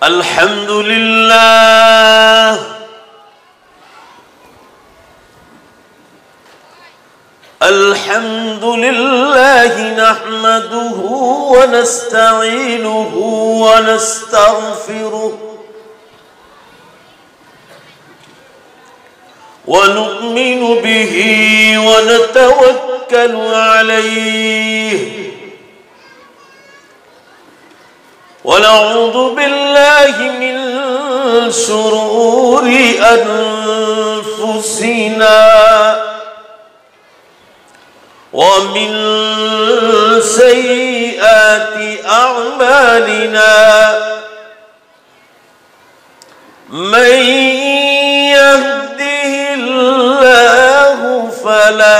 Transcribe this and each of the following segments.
अल्हम्दुलिल्लाह अल्हम्दुलिल्लाह नहमदुहु व नस्तईनुहु व नस्तगफिरुहु व नु'मिनु बिही व नतवक्कलु अलैहि व नऊज़ु बिल्लाहि मिन शुरूरि अनफुसिना वमिन सय्यिआति अअमालिना मन यहदिहिल्लाहु फला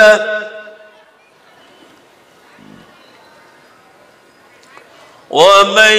लहु वमन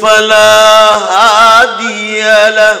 फला हादिय लहु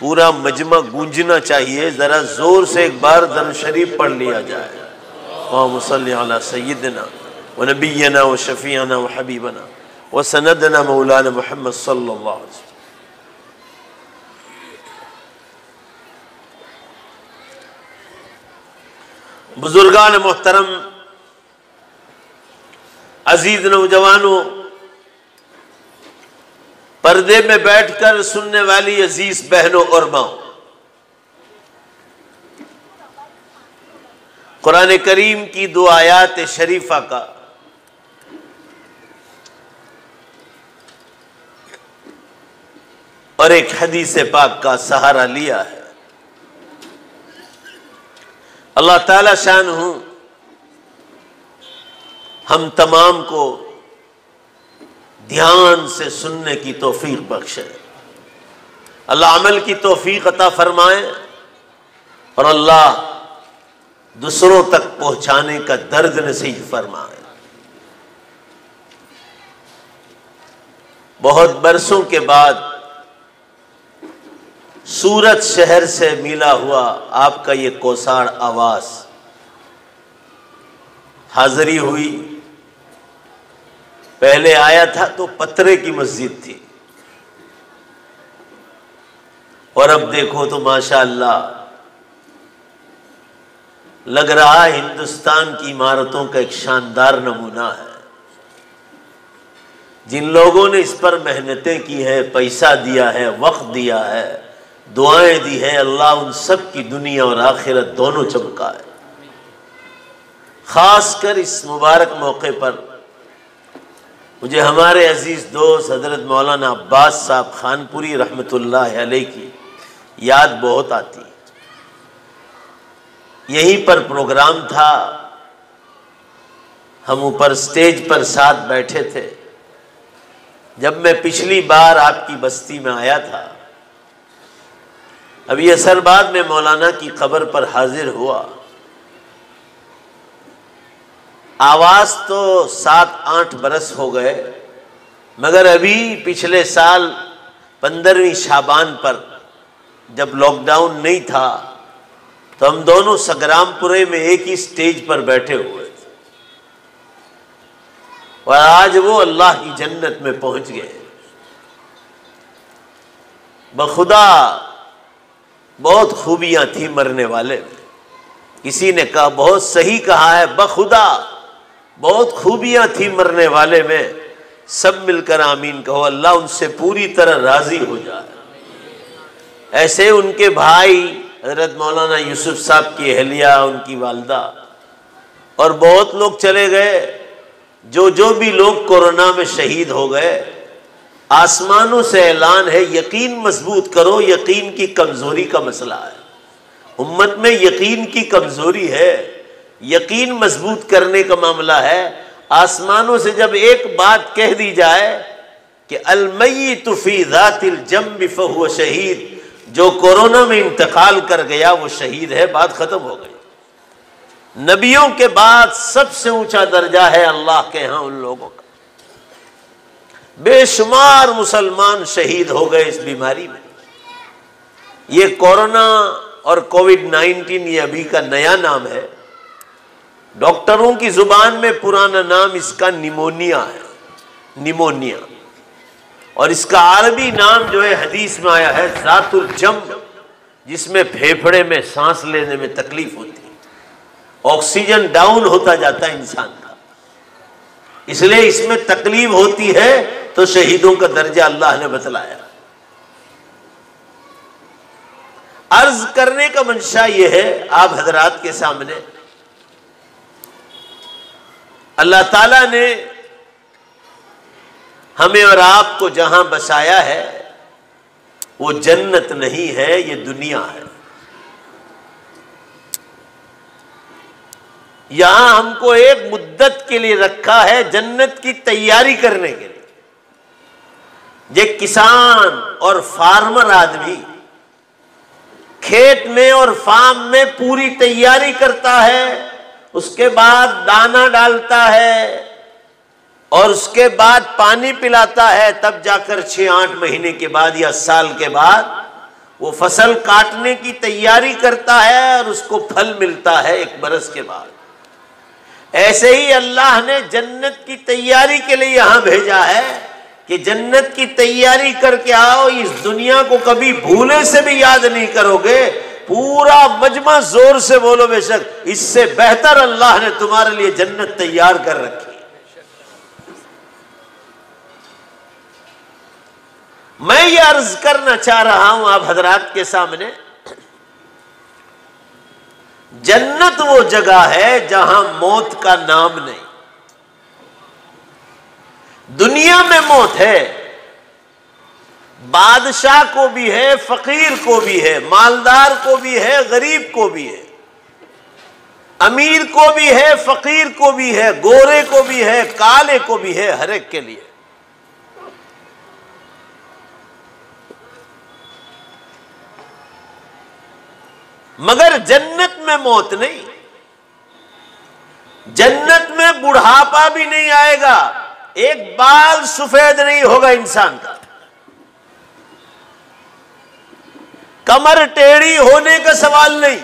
पूरा मजमा गूंजना चाहिए, जरा जोर से एक बार दरूद शरीफ पढ़ लिया जाए। अल्लाहुम्मा सल्ली अला सय्यिदिना व नबिय्यिना व शफीअना व हबीबना व सनदना मौलाना मुहम्मद सल्लल्लाहु अलैहि वसल्लम। बुजुर्गान मोहतरम, अजीज नौजवानों, पर्दे में बैठकर सुनने वाली अजीज बहनों और माओ, कुरान करीम की 2 आयात शरीफा का और एक हदीस पाक का सहारा लिया है। अल्लाह ताला शानहू हम तमाम को ध्यान से सुनने की तौफीक बख्शे। अल्लाह अमल की तौफीक अता फरमाए और अल्लाह दूसरों तक पहुंचाने का दर्द नसीब फरमाए। बहुत बरसों के बाद सूरत शहर से मिला हुआ आपका ये कोसाड़ आवास हाजिरी हुई। पहले आया था तो पत्रे की मस्जिद थी और अब देखो तो माशाअल्लाह लग रहा है हिंदुस्तान की इमारतों का एक शानदार नमूना है। जिन लोगों ने इस पर मेहनतें की है, पैसा दिया है, वक्त दिया है, दुआएं दी है, अल्लाह उन सब की दुनिया और आखिरत दोनों चमकाए। खासकर इस मुबारक मौके पर मुझे हमारे अजीज दोस्त हजरत मौलाना अब्बास साहब खानपुरी रहमतुल्लाह अलैह की याद बहुत आती। यहीं पर प्रोग्राम था, हम ऊपर स्टेज पर साथ बैठे थे। जब मैं पिछली बार आपकी बस्ती में आया था, अभी असरबाद में मौलाना की कब्र पर हाजिर हुआ। आवाज तो 7-8 बरस हो गए, मगर अभी पिछले साल 15वीं शाबान पर जब लॉकडाउन नहीं था तो हम दोनों संग्रामपुरे में एक ही स्टेज पर बैठे हुए थे और आज वो अल्लाह की जन्नत में पहुंच गए। बखुदा बहुत खूबियां थी मरने वाले में। किसी ने कहा, बहुत सही कहा है, बखुदा बहुत खूबियां थी मरने वाले में। सब मिलकर आमीन कहो, अल्लाह उनसे पूरी तरह राजी हो जाए। ऐसे उनके भाई हजरत मौलाना यूसुफ साहब की अहलिया, उनकी वालदा और बहुत लोग चले गए। जो भी लोग कोरोना में शहीद हो गए, आसमानों से ऐलान है, यकीन मजबूत करो। यकीन की कमजोरी का मसला है, उम्मत में यकीन की कमजोरी है, यकीन मजबूत करने का मामला है। आसमानों से जब एक बात कह दी जाए कि अल-मय्यितु फी ज़ातिल जंब फहुव शहीद, जो कोरोना में इंतकाल कर गया वो शहीद है, बात खत्म हो गई। नबियों के बाद सबसे ऊंचा दर्जा है अल्लाह के यहां उन लोगों का। बेशुमार मुसलमान शहीद हो गए इस बीमारी में। ये कोरोना और कोविड-19 ये अभी का नया नाम है। डॉक्टरों की जुबान में पुराना नाम इसका निमोनिया है, निमोनिया। और इसका अरबी नाम जो है हदीस में आया है ज़ातुल जंब, जिसमें फेफड़े में सांस लेने में तकलीफ होती है, ऑक्सीजन डाउन होता जाता है इंसान का, इसलिए इसमें तकलीफ होती है तो शहीदों का दर्जा अल्लाह ने बतलाया। अर्ज करने का मंशा यह है आप हजरात के सामने, अल्लाह ताला ने हमें और आपको जहां बसाया है वो जन्नत नहीं है, ये दुनिया है। यहां हमको एक मुद्दत के लिए रखा है, जन्नत की तैयारी करने के लिए। ये किसान और फार्मर आदमी खेत में और फार्म में पूरी तैयारी करता है, उसके बाद दाना डालता है और उसके बाद पानी पिलाता है, तब जाकर 6-8 महीने के बाद या साल के बाद वो फसल काटने की तैयारी करता है और उसको फल मिलता है 1 बरस के बाद। ऐसे ही अल्लाह ने जन्नत की तैयारी के लिए यहां भेजा है कि जन्नत की तैयारी करके आओ। इस दुनिया को कभी भूले से भी याद नहीं करोगे। पूरा मजमा जोर से बोलो बेशक, इससे बेहतर अल्लाह ने तुम्हारे लिए जन्नत तैयार कर रखी। मैं ये अर्ज करना चाह रहा हूं आप हजरात के सामने, जन्नत वो जगह है जहां मौत का नाम नहीं। दुनिया में मौत है, बादशाह को भी है, फकीर को भी है, मालदार को भी है, गरीब को भी है, अमीर को भी है, फकीर को भी है, गोरे को भी है, काले को भी है, हर एक के लिए। मगर जन्नत में मौत नहीं, जन्नत में बुढ़ापा भी नहीं आएगा, एक बाल सफेद नहीं होगा इंसान का, कमर टेढ़ी होने का सवाल नहीं,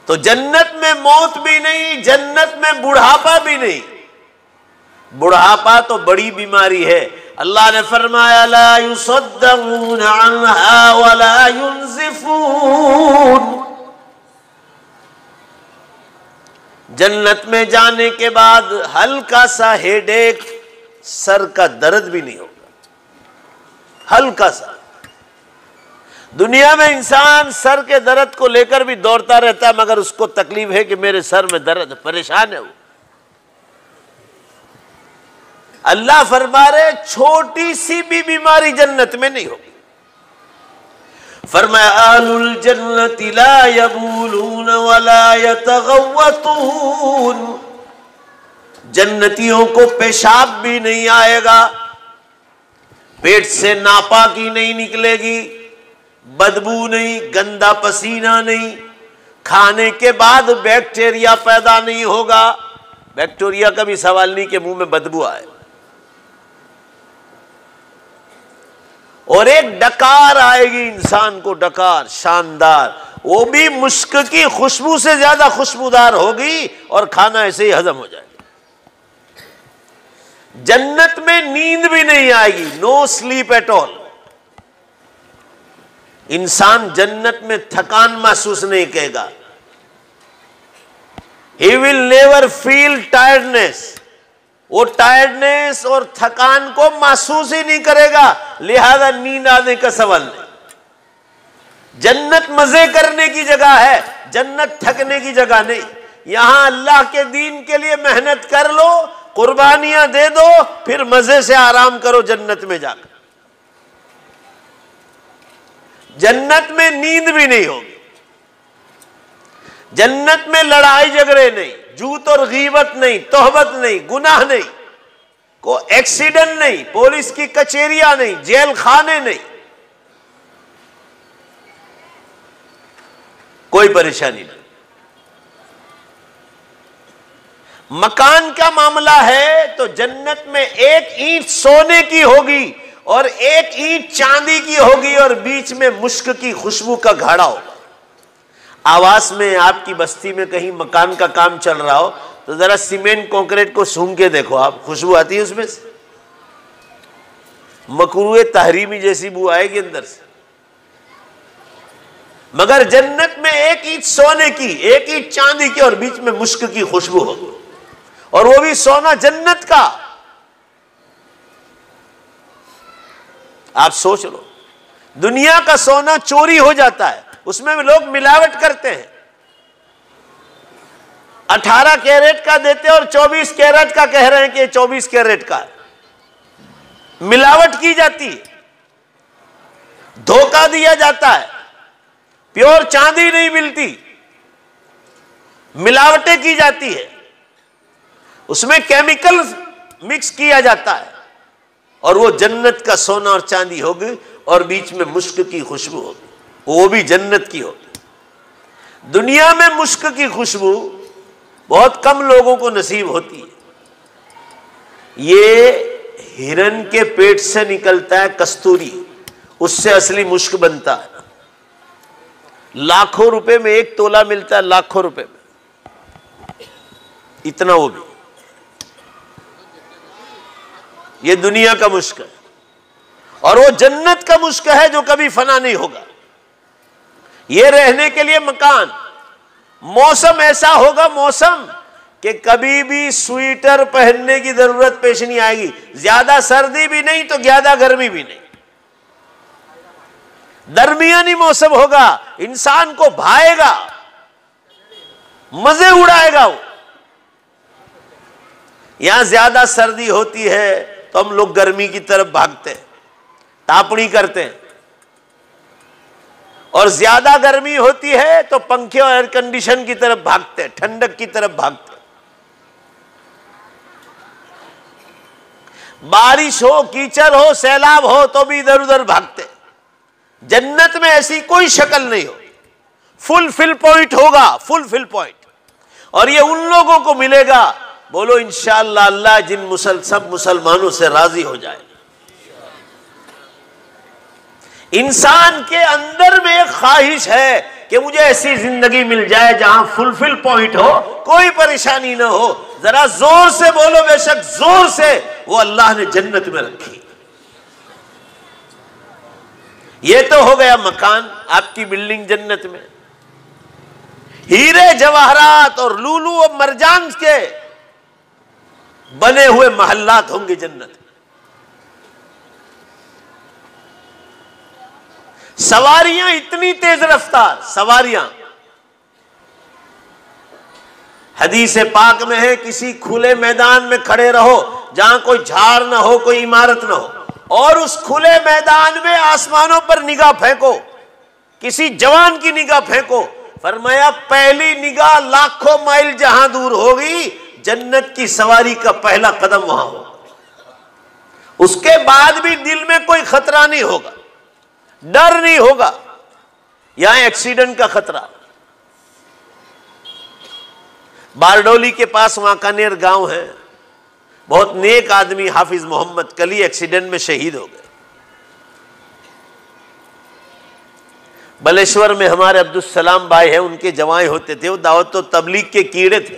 तो जन्नत में मौत भी नहीं, जन्नत में बुढ़ापा भी नहीं। बुढ़ापा तो बड़ी बीमारी है। अल्लाह ने फरमाया ला युसद्दऊन अन्हा वला युनज़िफून, जन्नत में जाने के बाद हल्का सा हेडेक, सर का दर्द भी नहीं होगा, हल्का सा। दुनिया में इंसान सर के दर्द को लेकर भी दौड़ता रहता है, मगर उसको तकलीफ है कि मेरे सर में दर्द, परेशान है वो। अल्लाह फरमा रहे छोटी सी भी बीमारी जन्नत में नहीं होगी। फरमाया अहलुल जन्नति ला यबूलून वला यतगव्वतून, जन्नतियों को पेशाब भी नहीं आएगा, पेट से नापाकी नहीं निकलेगी, बदबू नहीं, गंदा पसीना नहीं, खाने के बाद बैक्टीरिया पैदा नहीं होगा। बैक्टीरिया का भी सवाल नहीं कि मुंह में बदबू आए। और एक डकार आएगी इंसान को, डकार शानदार, वो भी मुश्क की खुशबू से ज्यादा खुशबूदार होगी और खाना ऐसे ही हजम हो जाएगा। जन्नत में नींद भी नहीं आएगी, नो स्लीप एट ऑल। इंसान जन्नत में थकान महसूस नहीं करेगा, he will never feel tiredness, वो टायर्डनेस और थकान को महसूस ही नहीं करेगा, लिहाजा नींद आने का सवाल नहीं। जन्नत मजे करने की जगह है, जन्नत थकने की जगह नहीं। यहां अल्लाह के दीन के लिए मेहनत कर लो, कुर्बानियां दे दो, फिर मजे से आराम करो जन्नत में जाकर। जन्नत में नींद भी नहीं होगी, जन्नत में लड़ाई झगड़े नहीं, झूठ और गीबत नहीं, तोहबत नहीं, गुनाह नहीं, को एक्सीडेंट नहीं, पुलिस की कचेरियां नहीं, जेल खाने नहीं, कोई परेशानी नहीं। मकान का मामला है तो जन्नत में एक ईंट सोने की होगी और एक ईंट चांदी की होगी और बीच में मुश्क की खुशबू का घड़ा होगा। आवास में आपकी बस्ती में कहीं मकान का काम चल रहा हो तो जरा सीमेंट कंक्रीट को सूंघ के देखो आप, खुशबू आती है उसमें से, मकरूए तहरीमी जैसी बू आएगी अंदर से। मगर जन्नत में एक ईंट सोने की, एक ईंट चांदी की और बीच में मुश्क की खुशबू होगी, और वो भी सोना जन्नत का। आप सोच लो, दुनिया का सोना चोरी हो जाता है, उसमें भी लोग मिलावट करते हैं, 18 कैरेट का देते हैं और 24 कैरेट का कह रहे हैं कि 24 कैरेट का है। मिलावट की जाती है, धोखा दिया जाता है, प्योर चांदी नहीं मिलती, मिलावटें की जाती है, उसमें केमिकल मिक्स किया जाता है, और वो जन्नत का सोना और चांदी होगी और बीच में मुश्क की खुशबू होगी, वो भी जन्नत की होगी। दुनिया में मुश्क की खुशबू बहुत कम लोगों को नसीब होती है। ये हिरन के पेट से निकलता है कस्तूरी, उससे असली मुश्क बनता है। लाखों रुपए में एक तोला मिलता है, लाखों रुपए में, इतना वो भी। ये दुनिया का मुश्क है और वो जन्नत का मुश्क है जो कभी फना नहीं होगा। ये रहने के लिए मकान, मौसम ऐसा होगा, मौसम कि कभी भी स्वेटर पहनने की जरूरत पेश नहीं आएगी। ज्यादा सर्दी भी नहीं तो ज्यादा गर्मी भी नहीं, दरमियानी मौसम होगा। इंसान को भाएगा, मजे उड़ाएगा वो। यहां ज्यादा सर्दी होती है तो हम लोग गर्मी की तरफ भागते हैं, तापणी करते हैं, और ज्यादा गर्मी होती है तो पंखे और एयर कंडीशन की तरफ भागते हैं, ठंडक की तरफ भागते हैं। बारिश हो, कीचड़ हो, सैलाब हो तो भी इधर उधर भागते हैं। जन्नत में ऐसी कोई शक्ल नहीं हो, फुल फिल पॉइंट होगा, फुल फिल पॉइंट। और ये उन लोगों को मिलेगा, बोलो इंशाअल्लाह, अल्लाह जिन सब मुसलमानों से राजी हो जाए। इंसान के अंदर में एक ख्वाहिश है कि मुझे ऐसी जिंदगी मिल जाए जहां फुलफिल पॉइंट हो, कोई परेशानी ना हो। जरा जोर से बोलो, बेशक जोर से, वो अल्लाह ने जन्नत में रखी। ये तो हो गया मकान, आपकी बिल्डिंग जन्नत में। हीरे जवाहरात और लूलू और मरजान के बने हुए महल्लात होंगे जन्नत में। सवारियां इतनी तेज रफ्तार सवारियां, हदीस पाक में है, किसी खुले मैदान में खड़े रहो जहां कोई झाड़ ना हो, कोई इमारत ना हो, और उस खुले मैदान में आसमानों पर निगाह फेंको, किसी जवान की निगाह फेंको। फरमाया पहली निगाह लाखों माइल जहां दूर होगी, जन्नत की सवारी का पहला कदम वहां होगा। उसके बाद भी दिल में कोई खतरा नहीं होगा, डर नहीं होगा। यहां एक्सीडेंट का खतरा। बारडोली के पास वांकानेर गांव है, बहुत नेक आदमी हाफिज मोहम्मद कली एक्सीडेंट में शहीद हो गए। बलेश्वर में हमारे अब्दुल सलाम भाई हैं, उनके जवाई होते थे, वो दावत तो तबलीग के कीड़े थे,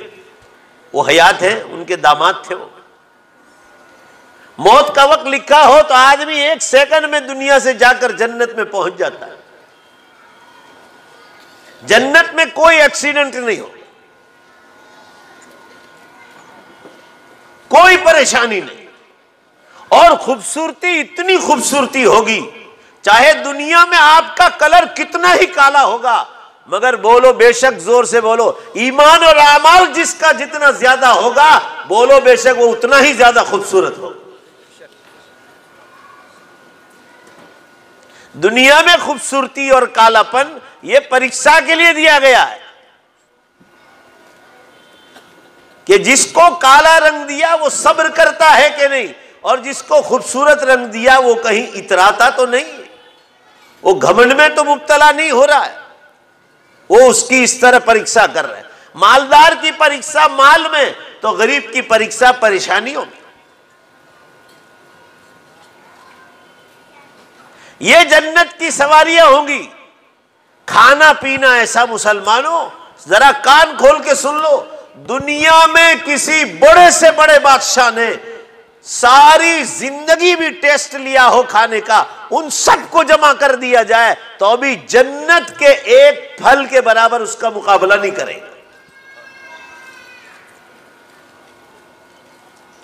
वो हयात हैं, उनके दामाद थे वो। मौत का वक्त लिखा हो तो आदमी एक सेकंड में दुनिया से जाकर जन्नत में पहुंच जाता है। जन्नत में कोई एक्सीडेंट नहीं हो, कोई परेशानी नहीं, और खूबसूरती इतनी खूबसूरती होगी, चाहे दुनिया में आपका कलर कितना ही काला होगा, मगर बोलो बेशक, जोर से बोलो, ईमान और अमाल जिसका जितना ज्यादा होगा, बोलो बेशक वो उतना ही ज्यादा खूबसूरत होगा। दुनिया में खूबसूरती और कालापन ये परीक्षा के लिए दिया गया है कि जिसको काला रंग दिया वो सब्र करता है कि नहीं, और जिसको खूबसूरत रंग दिया वो कहीं इतराता तो नहीं, वो घमंड में तो मुब्तला नहीं हो रहा है, वो उसकी इस तरह परीक्षा कर रहा है। मालदार की परीक्षा माल में, तो गरीब की परीक्षा परेशानियों में। ये जन्नत की सवारियां होंगी। खाना पीना ऐसा, मुसलमानों जरा कान खोल के सुन लो, दुनिया में किसी बड़े से बड़े बादशाह ने सारी जिंदगी भी टेस्ट लिया हो खाने का, उन सबको जमा कर दिया जाए तो भी जन्नत के एक फल के बराबर उसका मुकाबला नहीं करेगा।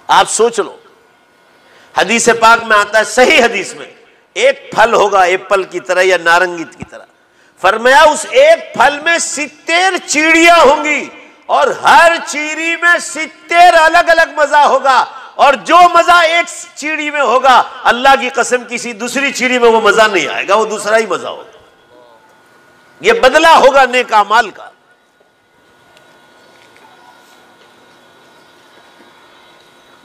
आप सोच लो, हदीस पाक में आता है, सही हदीस में, एक फल होगा एप्पल की तरह या नारंगी की तरह। फरमाया उस एक फल में 70 चीड़ियां होंगी, और हर चीड़ी में 70 अलग अलग मजा होगा, और जो मजा एक चीड़ी में होगा, अल्लाह की कसम किसी दूसरी चीड़ी में वो मजा नहीं आएगा, वो दूसरा ही मजा होगा। ये बदला होगा नेक अमाल का।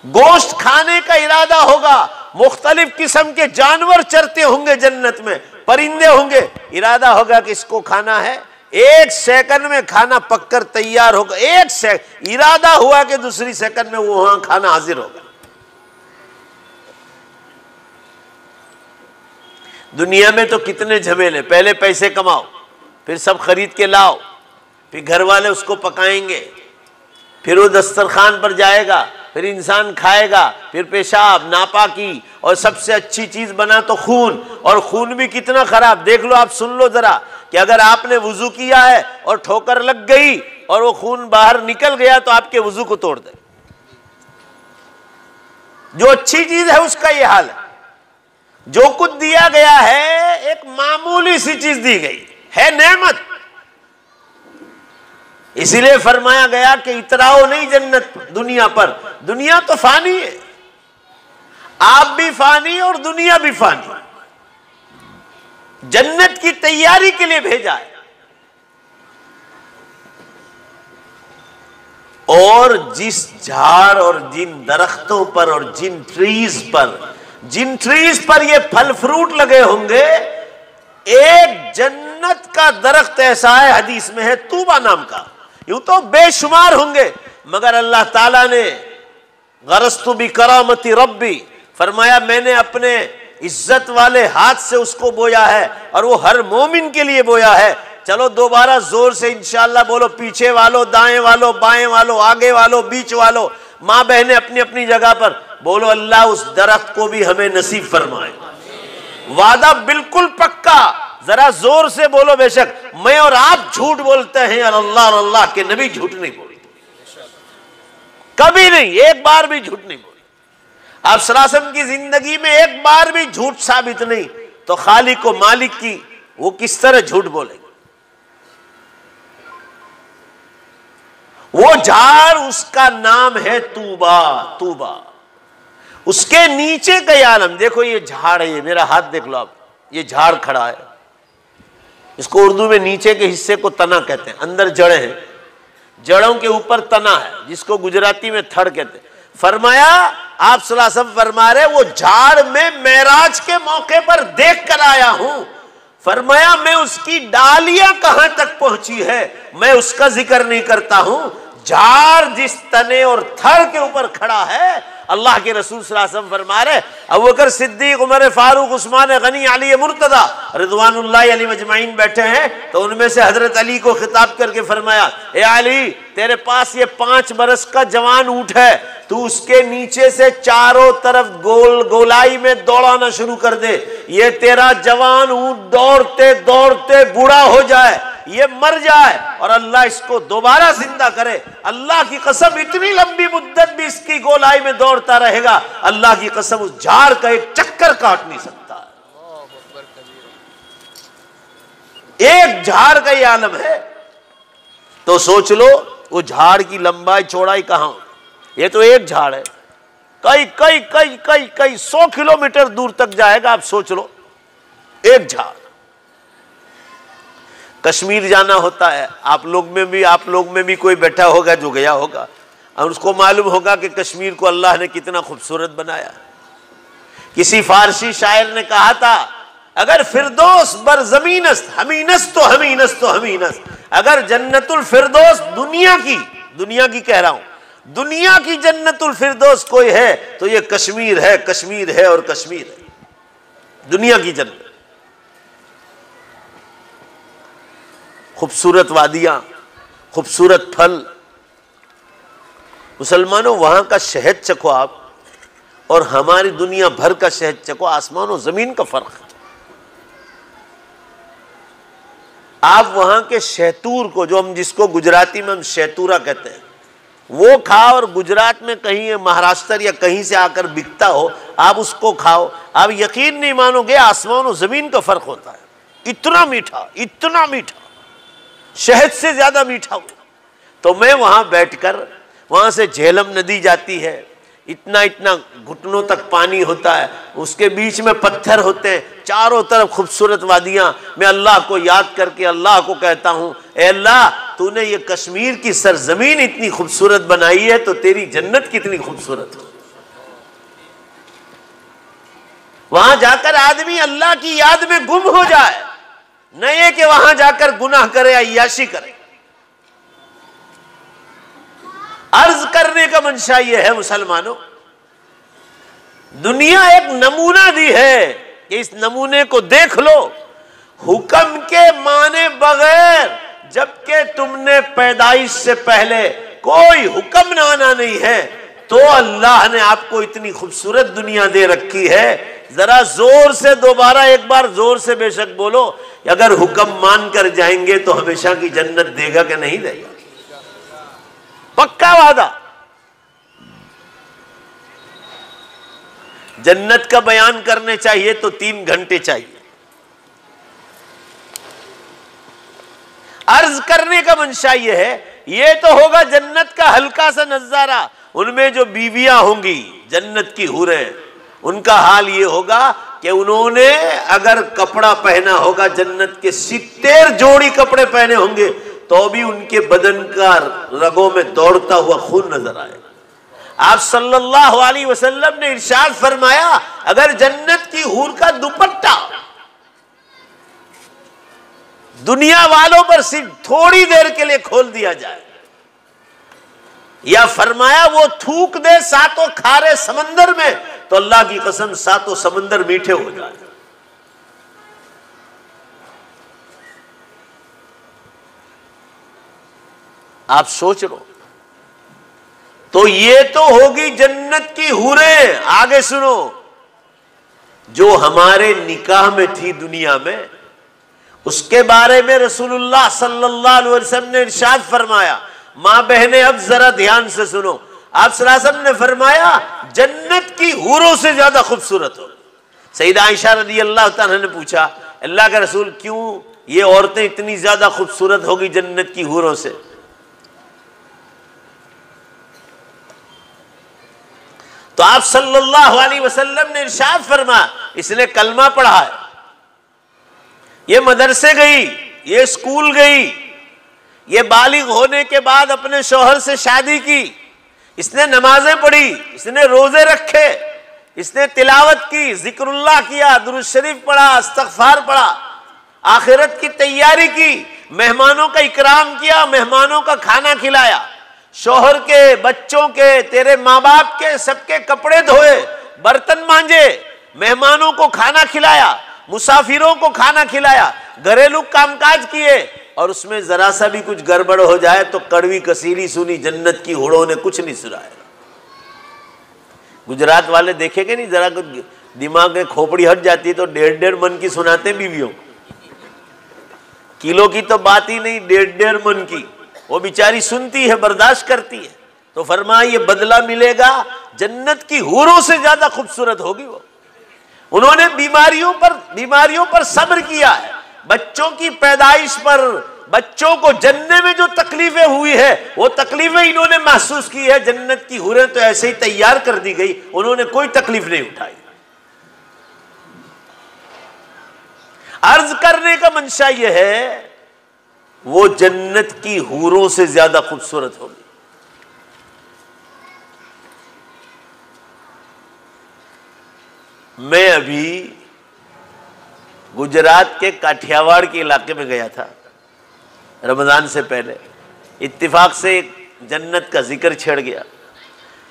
गोश्त खाने का इरादा होगा, मुख्तलिफ किस्म के जानवर चरते होंगे जन्नत में, परिंदे होंगे, इरादा होगा कि इसको खाना है, एक सेकंड में खाना पककर तैयार होगा। एक सेकंड इरादा हुआ कि दूसरी सेकंड में वो वहां खाना हाजिर होगा। दुनिया में तो कितने झमेले, पहले पैसे कमाओ, फिर सब खरीद के लाओ, फिर घर वाले उसको पकाएंगे, फिर वो दस्तरखान पर जाएगा, फिर इंसान खाएगा, फिर पेशाब, नापाकी, और सबसे अच्छी चीज बना तो खून, और खून भी कितना खराब। देख लो, आप सुन लो जरा, कि अगर आपने वुजू किया है और ठोकर लग गई और वो खून बाहर निकल गया तो आपके वजू को तोड़ दे। जो अच्छी चीज है उसका ये हाल है। जो कुछ दिया गया है एक मामूली सी चीज दी गई है, नेमत। इसीलिए फरमाया गया कि इतराओ नहीं जन्नत दुनिया पर, दुनिया तो फानी है, आप भी फानी और दुनिया भी फानी। जन्नत की तैयारी के लिए भेजा है। और जिस झाड़ और जिन दरख्तों पर और जिन ट्रीज पर ये फल फ्रूट लगे होंगे, एक जन्नत का दरख्त ऐसा है, हदीस में है तूबा नाम का, यूं तो बेशुमार होंगे, मगर अल्लाह ताला ने गरस्तु बि करामती रब्बी फरमाया, मैंने अपने इज्जत वाले हाथ से उसको बोया है और वो हर मोमिन के लिए बोया है। चलो दोबारा जोर से इंशाअल्लाह बोलो, पीछे वालों, दाएं वालों, बाएं वालों, आगे वालों, बीच वालों, माँ बहनें अपनी अपनी जगह पर बोलो, अल्लाह उस दरख्त को भी हमें नसीब फरमाए। वादा बिल्कुल पक्का, जरा जोर से बोलो। बेशक मैं और आप झूठ बोलते हैं, अल्लाह और अल्लाह के नबी झूठ नहीं बोलते, कभी नहीं, एक बार भी झूठ नहीं बोले। आप सल्लल्लाहु अलैहि वसल्लम की जिंदगी में एक बार भी झूठ साबित नहीं, तो खालिक को मालिक की वो किस तरह झूठ बोलेंगे। वो झाड़ उसका नाम है तूबा। तूबा उसके नीचे का आलम देखो, ये झाड़ है, ये मेरा हाथ देख लो आप, ये झाड़ खड़ा है, इसको उर्दू में नीचे के हिस्से को तना कहते हैं, अंदर जड़ें हैं, जड़ों के ऊपर तना है, जिसको गुजराती में थड़ कहते हैं। फरमाया आप सल्लल्लाहु अलैहि वसल्लम फरमा रहे, वो झाड़ में मेराज के मौके पर देख कर आया हूं। फरमाया मैं उसकी डालियां कहां तक पहुंची है मैं उसका जिक्र नहीं करता हूं, झाड़ जिस तने और थड़ के ऊपर खड़ा है, अल्लाह के रसूल सल्लल्लाहु अलैहि वसल्लम फरमा रहे, अबू बकर सिद्दीक, उमर फारूक, उस्मान गनी, अली मुर्तदा रिदवानुल्लाहि अलैहि मजमाइन बैठे हैं, तो उनमें से हजरत अली को खिताब करके फरमाया, ए अली, तेरे पास ये 5 बरस का जवान ऊंट है, तू उसके नीचे से चारों तरफ गोलाई में दौड़ाना शुरू कर दे, ये तेरा जवान ऊंट दौड़ते दौड़ते बूढ़ा हो जाए, ये मर जाए और अल्लाह इसको दोबारा जिंदा करे। अल्लाह की कसम इतनी लंबी मुद्दत भी इसकी गोलाई में दौड़ता रहेगा, अल्लाह की कसम उस झाड़ का एक चक्कर काट नहीं सकता। एक झाड़ का ये आलम है, तो सोच लो वो झाड़ की लंबाई चौड़ाई कहां। ये तो एक झाड़ है, कई कई कई कई कई 100 किलोमीटर दूर तक जाएगा। आप सोच लो, एक झाड़। कश्मीर जाना होता है, आप लोग में भी कोई बैठा होगा जो गया होगा, और उसको मालूम होगा कि कश्मीर को अल्लाह ने कितना खूबसूरत बनाया। किसी फारसी शायर ने कहा था, अगर फिरदौस बर जमीनस हमीनस तो हमीनस तो हमीनस, अगर जन्नतुल फिरदौस दुनिया की कह रहा हूं, दुनिया की जन्नतुल फिरदौस कोई है तो ये कश्मीर है, कश्मीर है और कश्मीर है, दुनिया की जन्नत। खूबसूरत वादियां, खूबसूरत फल। मुसलमानों, वहां का शहद चखो आप और हमारी दुनिया भर का शहद चखो, आसमान और जमीन का फर्क है। आप वहां के शहतूर को, जो हम जिसको गुजराती में हम शहतूरा कहते हैं, वो खाओ और गुजरात में कहीं महाराष्ट्र या कहीं से आकर बिकता हो, आप उसको खाओ, आप यकीन नहीं मानोगे, आसमान और जमीन का फर्क होता है। इतना मीठा, इतना मीठा, शहद से ज्यादा मीठा हो। तो मैं वहां बैठकर, वहां से झेलम नदी जाती है, इतना इतना घुटनों तक पानी होता है, उसके बीच में पत्थर होते हैं, चारों तरफ खूबसूरत वादियां। मैं अल्लाह को याद करके अल्लाह को कहता हूं, ए अल्लाह, तूने ये कश्मीर की सरजमीन इतनी खूबसूरत बनाई है, तो तेरी जन्नत कितनी खूबसूरत हो। वहां जाकर आदमी अल्लाह की याद में गुम हो जाए, नहीं कि वहां जाकर गुनाह करे या अय्याशी करे। अर्ज करने का मंशा यह है मुसलमानों, दुनिया एक नमूना दी है कि इस नमूने को देख लो, हुक्म के माने बगैर, जबकि तुमने पैदाइश से पहले कोई हुक्म आना नहीं है, तो अल्लाह ने आपको इतनी खूबसूरत दुनिया दे रखी है। जरा जोर से दोबारा एक बार जोर से बेशक बोलो, अगर हुक्म मान कर जाएंगे तो हमेशा की जन्नत देगा कि नहीं देगा। जन्नत का बयान करने चाहिए तो 3 घंटे चाहिए। अर्ज करने का मंशा ये है, ये तो होगा जन्नत का हल्का सा नजारा। उनमें जो बीवियां होंगी जन्नत की हुरें, उनका हाल ये होगा कि उन्होंने अगर कपड़ा पहना होगा जन्नत के 70 जोड़ी कपड़े पहने होंगे तो भी उनके बदन का रगों में दौड़ता हुआ खून नजर आए। आप सल्लल्लाहु अलैहि वसल्लम ने इरशाद फरमाया, अगर जन्नत की हूर का दुपट्टा दुनिया वालों पर सिर्फ थोड़ी देर के लिए खोल दिया जाए, या फरमाया वो थूक दे 7 खारे समंदर में, तो अल्लाह की कसम 7 समंदर मीठे हो जाए। आप सोच लो, तो ये तो होगी जन्नत की हूरें। आगे सुनो, जो हमारे निकाह में थी दुनिया में, उसके बारे में रसूलुल्लाह सल्लल्लाहु अलैहि वसल्लम ने इरशाद फरमाया। मां बहने अब जरा ध्यान से सुनो, आप सल्लल्लाहु अलैहि वसल्लम ने फरमाया जन्नत की हूरों से ज्यादा खूबसूरत हो। सईदा आयशा रज़ी अल्लाह तआला ने पूछा, अल्लाह के रसूल क्यों ये औरतें इतनी ज्यादा खूबसूरत होगी जन्नत की हूरों से? तो आप सल्लल्लाहु अलैहि वसल्लम ने इरशाद फरमाया, इसने कलमा पढ़ा है, ये मदरसे गई, ये स्कूल गई, ये बालिग होने के बाद अपने शौहर से शादी की, इसने नमाजें पढ़ी, इसने रोजे रखे, इसने तिलावत की, जिक्रुल्लाह किया, दुरूद शरीफ पढ़ा, इस्तग़फ़ार पढ़ा, आखिरत की तैयारी की, मेहमानों का इकराम किया, मेहमानों का खाना खिलाया, शौहर के, बच्चों के, तेरे माँ बाप के सबके कपड़े धोए, बर्तन मांजे, मेहमानों को खाना खिलाया, मुसाफिरों को खाना खिलाया, घरेलू कामकाज किए, और उसमें जरा सा भी कुछ गड़बड़ हो जाए तो कड़वी कसीरी सुनी जन्नत की होड़ों ने कुछ नहीं सुनाया। गुजरात वाले देखेंगे नहीं, जरा कुछ दिमाग में खोपड़ी हट जाती है तो 1.5 मन की सुनाते बीवियों, किलो की तो बात ही नहीं, 1.5 मन की वो बेचारी सुनती है, बर्दाश्त करती है। तो फरमाया ये बदला मिलेगा, जन्नत की हूरों से ज्यादा खूबसूरत होगी वो। उन्होंने बीमारियों पर सब्र किया है, बच्चों की पैदाइश पर, बच्चों को जन्ने में जो तकलीफें हुई है वो तकलीफें इन्होंने महसूस की है। जन्नत की हूरें तो ऐसे ही तैयार कर दी गई, उन्होंने कोई तकलीफ नहीं उठाई। अर्ज करने का मंशा यह है, वो जन्नत की हूरों से ज्यादा खूबसूरत होगी। मैं अभी गुजरात के काठियावाड़ के इलाके में गया था रमजान से पहले, इत्तिफाक से एक जन्नत का जिक्र छेड़ गया,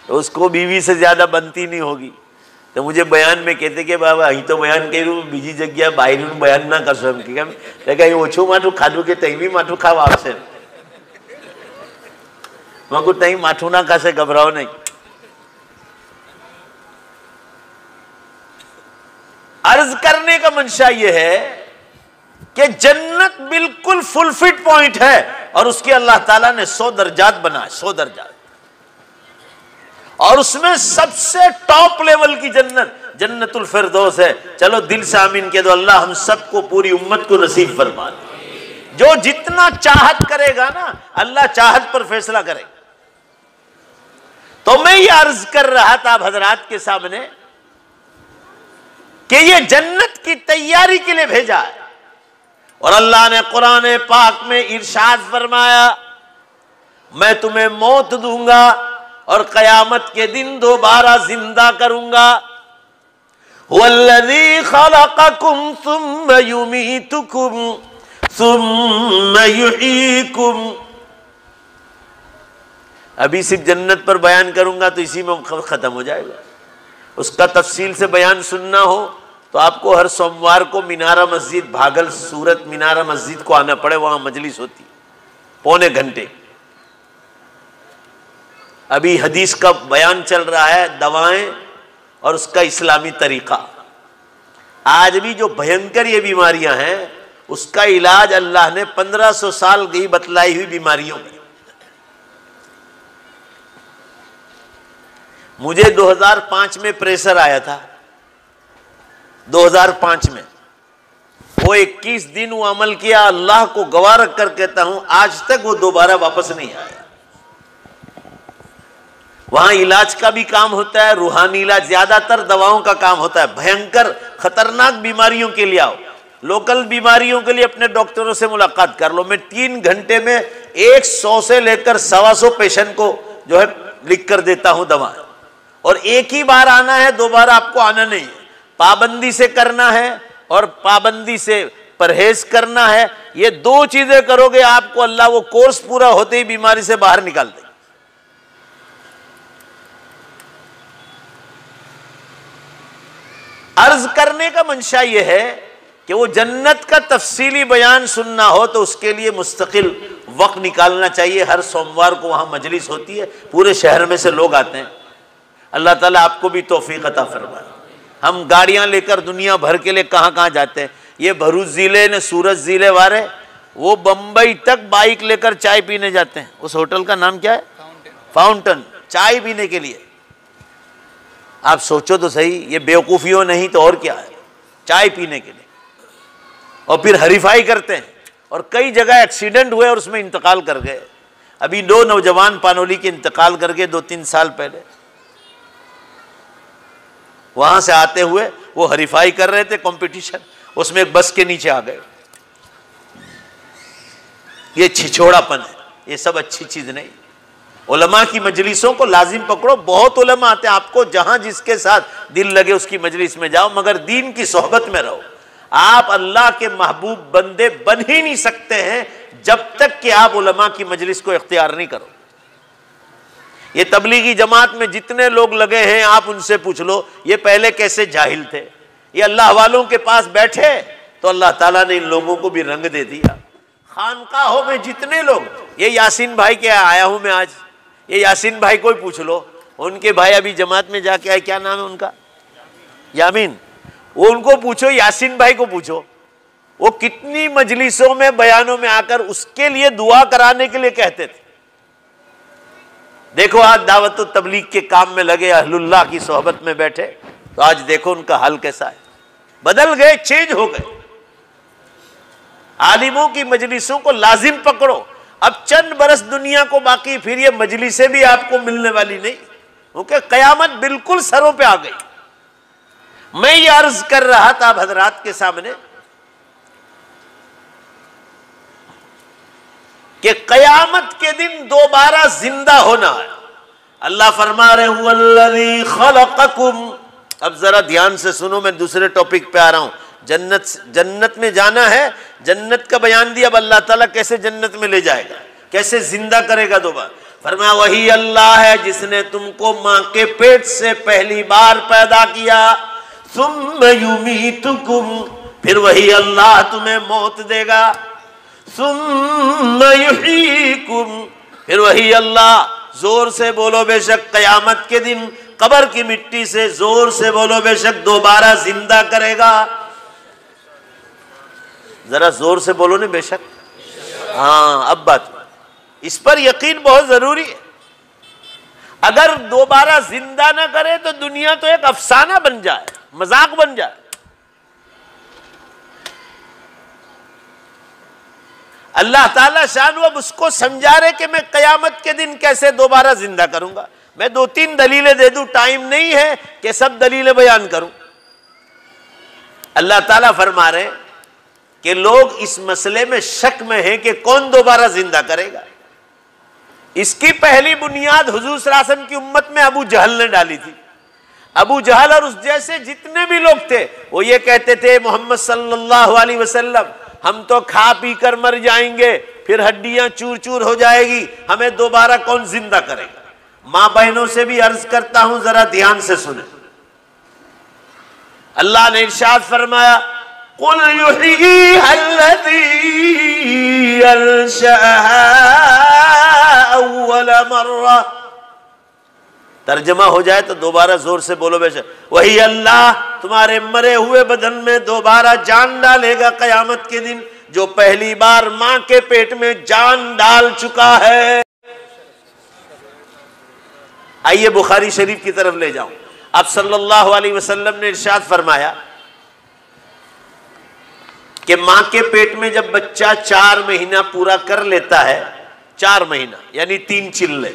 तो उसको बीवी से ज्यादा बनती नहीं होगी, तो मुझे बयान में कहते कि बाबा અહીં तो बयान કર્યું, બીજી જગ્યા બાયનું બયાન ના કરશો એમ કેમ એટલે કે ઓછું માઠું ખાધું કે તઈ બી માઠું ખાવા આવશે। મગુ તઈ માઠું ના ખાશે, ગભરાઓ નહીં। अर्ज करने का मंशा यह है कि जन्नत बिल्कुल फुल फिट पॉइंट है, और उसके अल्लाह ताला ने 100 दर्जात बनाए, 100 दर्जात, और उसमें सबसे टॉप लेवल की जन्नत जन्नतुल फिरदौस है। चलो दिल से आमीन कह दो, अल्लाह हम सबको, पूरी उम्मत को नसीब फरमा दे। जो जितना चाहत करेगा ना, अल्लाह चाहत पर फैसला करेगा। तो मैं ये अर्ज कर रहा था आप हजरात के सामने कि ये जन्नत की तैयारी के लिए भेजा है, और अल्लाह ने कुरान पाक में इरशाद फरमाया, मैं तुम्हें मौत दूंगा और कयामत के दिन दोबारा जिंदा करूंगा। हुवल्लज़ी खलक़कुम सुम्मा युमीतुकुम सुम्मा युहीकुम। अभी सिर्फ जन्नत पर बयान करूंगा तो इसी में खत्म हो जाएगा। उसका तफसील से बयान सुनना हो तो आपको हर सोमवार को मीनारा मस्जिद भागल, सूरत मीनारा मस्जिद को आना पड़े, वहां मजलिस होती पौने घंटे। अभी हदीस का बयान चल रहा है, दवाएं और उसका इस्लामी तरीका। आज भी जो भयंकर ये बीमारियां हैं, उसका इलाज अल्लाह ने 1500 साल गई बतलाई हुई बीमारियों में। मुझे 2005 में प्रेशर आया था, 2005 में। वो 21 दिन वो अमल किया, अल्लाह को गवाह रख कर कहता हूं आज तक वो दोबारा वापस नहीं आया। वहां इलाज का भी काम होता है, रूहानी इलाज, ज्यादातर दवाओं का काम होता है। भयंकर खतरनाक बीमारियों के लिए आओ, लोकल बीमारियों के लिए अपने डॉक्टरों से मुलाकात कर लो। मैं 3 घंटे में 100 से लेकर 125 पेशेंट को जो है लिख कर देता हूं दवा, और एक ही बार आना है, दोबारा आपको आना नहीं है। पाबंदी से करना है और पाबंदी से परहेज करना है। ये 2 चीजें करोगे आपको अल्लाह वो कोर्स पूरा होते ही बीमारी से बाहर निकाल देगा। अर्ज करने का मंशा यह है कि वो जन्नत का तफसीली बयान सुनना हो तो उसके लिए मुस्तकिल वक्त निकालना चाहिए। हर सोमवार को वहां मजलिस होती है, पूरे शहर में से लोग आते हैं। अल्लाह ताला आपको भी तौफीक अता फरमाए। हम गाड़ियां लेकर दुनिया भर के लिए कहां कहां जाते हैं। ये भरूच जिले ने सूरत जिले वाले वो बंबई तक बाइक लेकर चाय पीने जाते हैं। उस होटल का नाम क्या है? फाउंटेन। चाय पीने के लिए। आप सोचो तो सही, ये बेवकूफियों नहीं तो और क्या है, चाय पीने के लिए। और फिर हरीफाई करते हैं, और कई जगह एक्सीडेंट हुए और उसमें इंतकाल कर गए। अभी 2 नौजवान पानोली के इंतकाल कर गए 2-3 साल पहले। वहां से आते हुए वो हरीफाई कर रहे थे, कंपटीशन, उसमें एक बस के नीचे आ गए। ये छिछोड़ापन है, ये सब अच्छी चीज नहीं। उलमा की मजलिसों को लाजिम पकड़ो। बहुत उलमा आते हैं, आपको जहां जिसके साथ दिल लगे उसकी मजलिस में जाओ, मगर दीन की सोहबत में रहो। आप अल्लाह के महबूब बंदे बन ही नहीं सकते हैं जब तक कि आप उलमा की मजलिस को इख्तियार नहीं करो। ये तबलीगी जमात में जितने लोग लगे हैं, आप उनसे पूछ लो ये पहले कैसे जाहिल थे। ये अल्लाह वालों के पास बैठे तो अल्लाह ताला ने इन लोगों को भी रंग दे दिया। खानकाहों में जितने लोग, ये यासीन भाई के आया हूं मैं आज, ये यासीन भाई को ही पूछ लो, उनके भाई अभी जमात में जाके आए, क्या नाम है उनका? यामीन। वो उनको पूछो, यासीन भाई को पूछो, वो कितनी मजलिसों में बयानों में आकर उसके लिए दुआ कराने के लिए कहते थे। देखो आज दावत तबलीग के काम में लगे, अहलुल्लाह की सोहबत में बैठे, तो आज देखो उनका हाल कैसा है। बदल गए, चेंज हो गए। आलिमों की मजलिसों को लाजिम पकड़ो। अब चंद बरस दुनिया को बाकी, फिर ये मजलिसें भी आपको मिलने वाली नहीं, क्योंकि कयामत बिल्कुल सरों पे आ गई। मैं ये अर्ज कर रहा था आप हजरात के सामने कि कयामत के दिन दोबारा जिंदा होना है। अल्लाह फरमा रहे हैं वल्लज़ी खलक़कुम। अब जरा ध्यान से सुनो, मैं दूसरे टॉपिक पे आ रहा हूं। जन्नत में जाना है, जन्नत का बयान दिया। अब अल्लाह ताला कैसे जन्नत में ले जाएगा, कैसे जिंदा करेगा दोबारा। फरमाया वही अल्लाह है जिसने तुमको मां के पेट से पहली बार पैदा किया। सुम्मा युमीतुकुम, फिर वही अल्लाह तुम्हें मौत देगा। सुम्मा युहीकुम, फिर वही अल्लाह, जोर से बोलो बेशक कयामत के दिन कब्र की मिट्टी से जोर से बोलो बेशक दोबारा जिंदा करेगा। जरा जोर से बोलो ना बेशक। हाँ, अब बात, इस पर यकीन बहुत जरूरी है। अगर दोबारा जिंदा ना करे तो दुनिया तो एक अफसाना बन जाए, मजाक बन जाए। अल्लाह ताला शान अब उसको समझा रहे कि मैं कयामत के दिन कैसे दोबारा जिंदा करूंगा। मैं 2-3 दलीलें दे दूं, टाइम नहीं है कि सब दलीलें बयान करूं। अल्लाह ताला फरमा रहे कि लोग इस मसले में शक में हैं कि कौन दोबारा जिंदा करेगा। इसकी पहली बुनियाद हुजूर सल्लल्लाहु अलैहि वसल्लम की उम्मत में अबू जहल ने डाली थी। अबू जहल और उस जैसे जितने भी लोग थे वो ये कहते थे मोहम्मद सल्लल्लाहु अलैहि वसल्लम हम तो खा पी कर मर जाएंगे, फिर हड्डियां चूर चूर हो जाएगी, हमें दोबारा कौन जिंदा करेगा। मां बहनों से भी अर्ज करता हूं जरा ध्यान से सुने। अल्लाह ने इरशाद फरमाया कुल युहयीहा अल्लज़ी अंशअहा अव्वल मर्रा। तर्जमा हो जाए तो दोबारा जोर से बोलो बेशक वही अल्लाह तुम्हारे मरे हुए बदन में दोबारा जान डालेगा कयामत के दिन, जो पहली बार मां के पेट में जान डाल चुका है। आइए बुखारी शरीफ की तरफ ले जाऊं। आप सल्लल्लाहु अलैहि वसल्लम ने इरशाद फरमाया कि मां के पेट में जब बच्चा 4 महीना पूरा कर लेता है, 4 महीना यानी 3 चिल्ले,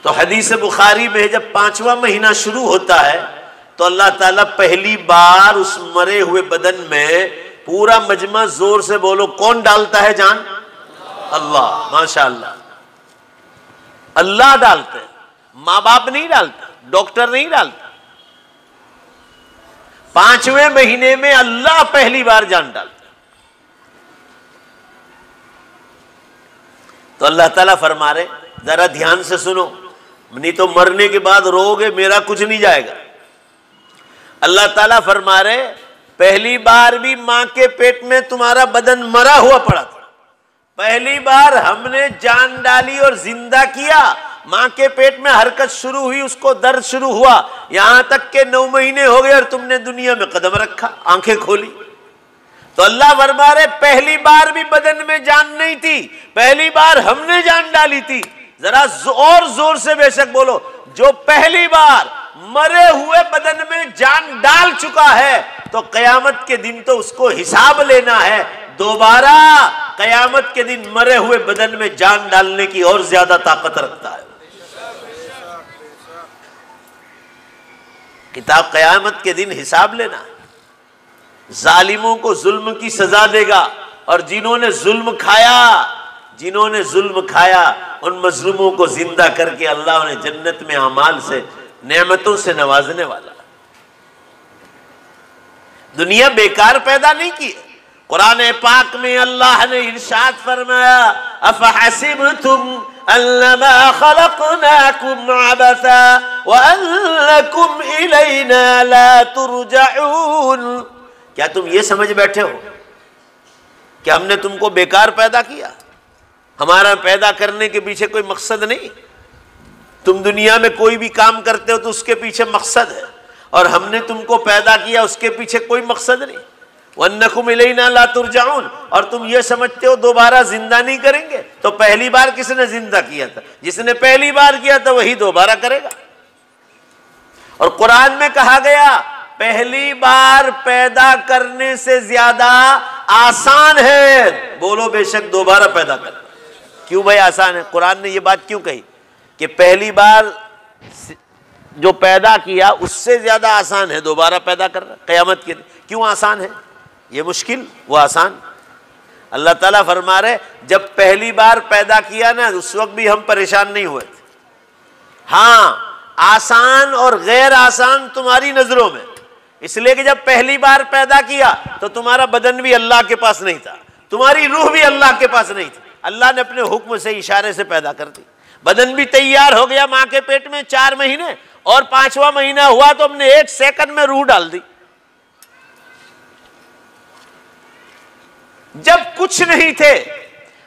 तो हदीस बुखारी में जब 5वां महीना शुरू होता है तो अल्लाह ताला पहली बार उस मरे हुए बदन में पूरा मजमा, जोर से बोलो, कौन डालता है जान? अल्लाह। माशाअल्लाह, अल्लाह डालते हैं, माँ बाप नहीं डालते, डॉक्टर नहीं डालते। 5वें महीने में अल्लाह पहली बार जान डालता है। तो अल्लाह ताला फरमा रहे, जरा ध्यान से सुनो, नहीं तो मरने के बाद रोगे मेरा कुछ नहीं जाएगा। अल्लाह ताला फरमा रहे, पहली बार भी मां के पेट में तुम्हारा बदन मरा हुआ पड़ा था, पहली बार हमने जान डाली और जिंदा किया। मां के पेट में हरकत शुरू हुई, उसको दर्द शुरू हुआ, यहां तक के 9 महीने हो गए और तुमने दुनिया में कदम रखा, आंखें खोली। तो अल्लाह फरमा रहे, पहली बार भी बदन में जान नहीं थी, पहली बार हमने जान डाली थी। जरा और जोर से बेशक बोलो, जो पहली बार मरे हुए बदन में जान डाल चुका है तो कयामत के दिन तो उसको हिसाब लेना है। दोबारा कयामत के दिन मरे हुए बदन में जान डालने की और ज्यादा ताकत रखता है। किताब कयामत के दिन हिसाब लेना, जालिमों को जुल्म की सजा देगा और जिन्होंने जुल्म खाया उन मजलूमों को जिंदा करके अल्लाह ने जन्नत में अमाल से, नेमतों से नवाजने वाला। दुनिया बेकार पैदा नहीं की। कुरान पाक में अल्लाह ने इरशाद फरमाया, अफहसिबतुम अन्नमा खलक़नाकुम अबसा व अन्नकुम इलैना ला तुरजऊन। क्या तुम ये समझ बैठे हो कि हमने तुमको बेकार पैदा किया? हमारा पैदा करने के पीछे कोई मकसद नहीं। तुम दुनिया में कोई भी काम करते हो तो उसके पीछे मकसद है, और हमने तुमको पैदा किया उसके पीछे कोई मकसद नहीं। वन्नकुम इलैना ला तुरजाउन, और तुम ये समझते हो दोबारा जिंदा नहीं करेंगे। तो पहली बार किसने जिंदा किया था? जिसने पहली बार किया था वही दोबारा करेगा। और कुरान में कहा गया, पहली बार पैदा करने से ज्यादा आसान है, बोलो बेशक, दोबारा पैदा करना। क्यों भाई आसान है? कुरान ने ये बात क्यों कही कि पहली बार जो पैदा किया उससे ज्यादा आसान है दोबारा पैदा करना कयामत के लिए? क्यों आसान है? ये मुश्किल, वो आसान। अल्लाह ताला फरमा रहे, जब पहली बार पैदा किया ना उस वक्त भी हम परेशान नहीं हुए थे। हाँ, आसान और गैर आसान तुम्हारी नजरों में, इसलिए कि जब पहली बार पैदा किया तो तुम्हारा बदन भी अल्लाह के पास नहीं था, तुम्हारी रूह भी अल्लाह के पास नहीं थी। अल्लाह ने अपने हुक्म से, इशारे से पैदा कर दी। बदन भी तैयार हो गया मां के पेट में 4 महीने, और 5वां महीना हुआ तो हमने 1 सेकंड में रूह डाल दी। जब कुछ नहीं थे,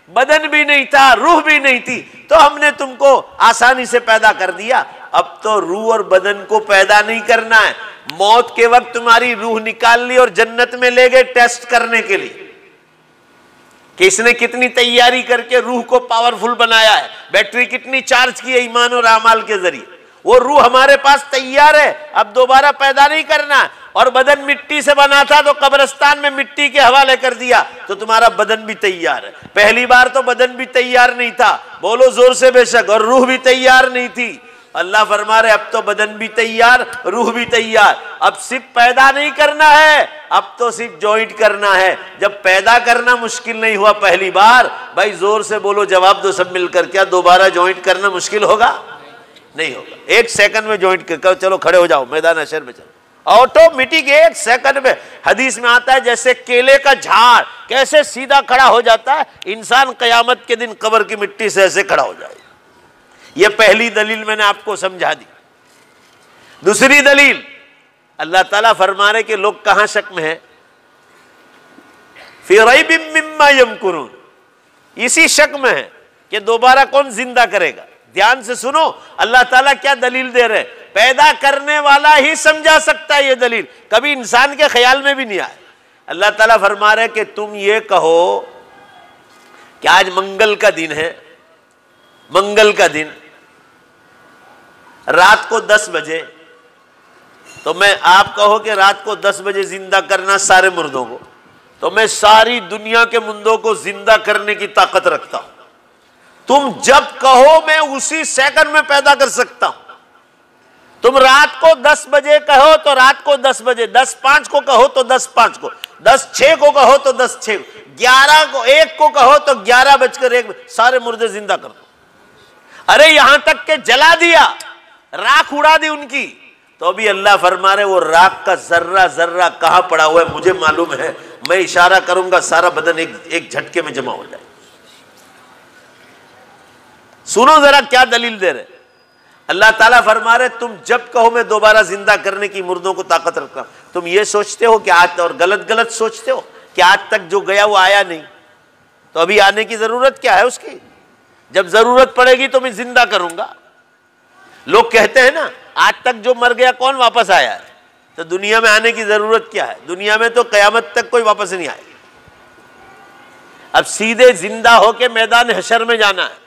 बदन भी नहीं था, रूह भी नहीं थी, तो हमने तुमको आसानी से पैदा कर दिया। अब तो रूह और बदन को पैदा नहीं करना है। मौत के वक्त तुम्हारी रूह निकाल ली और जन्नत में ले गए टेस्ट करने के लिए कि इसने कितनी तैयारी करके रूह को पावरफुल बनाया है, बैटरी कितनी चार्ज की है ईमान और अमाल के जरिए। वो रूह हमारे पास तैयार है, अब दोबारा पैदा नहीं करना। और बदन मिट्टी से बना था तो कब्रिस्तान में मिट्टी के हवाले कर दिया, तो तुम्हारा बदन भी तैयार है। पहली बार तो बदन भी तैयार नहीं था, बोलो जोर से बेशक, और रूह भी तैयार नहीं थी। अल्लाह फरमा रहे, अब तो बदन भी तैयार, रूह भी तैयार। अब सिर्फ पैदा नहीं करना है, अब तो सिर्फ जॉइंट करना है। जब पैदा करना मुश्किल नहीं हुआ पहली बार, भाई जोर से बोलो, जवाब दो सब मिलकर, क्या दोबारा जॉइंट करना मुश्किल होगा? नहीं होगा। 1 सेकंड में जॉइंट कर, चलो खड़े हो जाओ, मैदान हशर में चलो, ऑटोमेटिक 1 सेकंड में। हदीस में आता है, जैसे केले का झाड़ कैसे सीधा खड़ा हो जाता है, इंसान कयामत के दिन कब्र की मिट्टी से ऐसे खड़ा हो जाएगा। यह पहली दलील मैंने आपको समझा दी। दूसरी दलील, अल्लाह ताला फरमा रहे कि लोग कहां शक में है, फी रैबिम मिम्मा यमकुरून, इसी शक में है कि दोबारा कौन जिंदा करेगा। ध्यान से सुनो, अल्लाह ताला क्या दलील दे रहे, पैदा करने वाला ही समझा सकता है। ये दलील कभी इंसान के ख्याल में भी नहीं आए। अल्लाह ताला फरमा रहे कि तुम ये कहो कि आज मंगल का दिन है, मंगल का दिन रात को 10 बजे तो मैं, आप कहो कि रात को 10 बजे जिंदा करना सारे मुर्दों को, तो मैं सारी दुनिया के मुर्दों को जिंदा करने की ताकत रखता हूं। तुम जब कहो मैं उसी सेकंड में पैदा कर सकता हूं। तुम रात को 10 बजे कहो तो रात को 10 बजे, 10:05 को कहो तो 10:05 को, 10:06 को कहो तो 10:06 को, 11 को 1 को कहो तो 11:01 सारे मुर्दे जिंदा कर दो। अरे यहां तक के जला दिया, राख उड़ा दी उनकी, तो अभी अल्लाह फरमा रहे वो राख का जर्रा जर्रा कहां पड़ा हुआ है मुझे मालूम है, मैं इशारा करूंगा सारा बदन एक झटके में जमा हो जाए। सुनो जरा क्या दलील दे रहे अल्लाह ताला फरमा रहे तुम जब कहो मैं दोबारा जिंदा करने की मुर्दों को ताकत रखता हूं। तुम ये सोचते हो कि आज, और गलत गलत सोचते हो कि आज तक जो गया वो आया नहीं, तो अभी आने की जरूरत क्या है उसकी? जब जरूरत पड़ेगी तो मैं जिंदा करूंगा। लोग कहते हैं ना आज तक जो मर गया कौन वापस आया है, तो दुनिया में आने की जरूरत क्या है? दुनिया में तो कयामत तक कोई वापस नहीं आएगा। अब सीधे जिंदा होके मैदान हशर में जाना है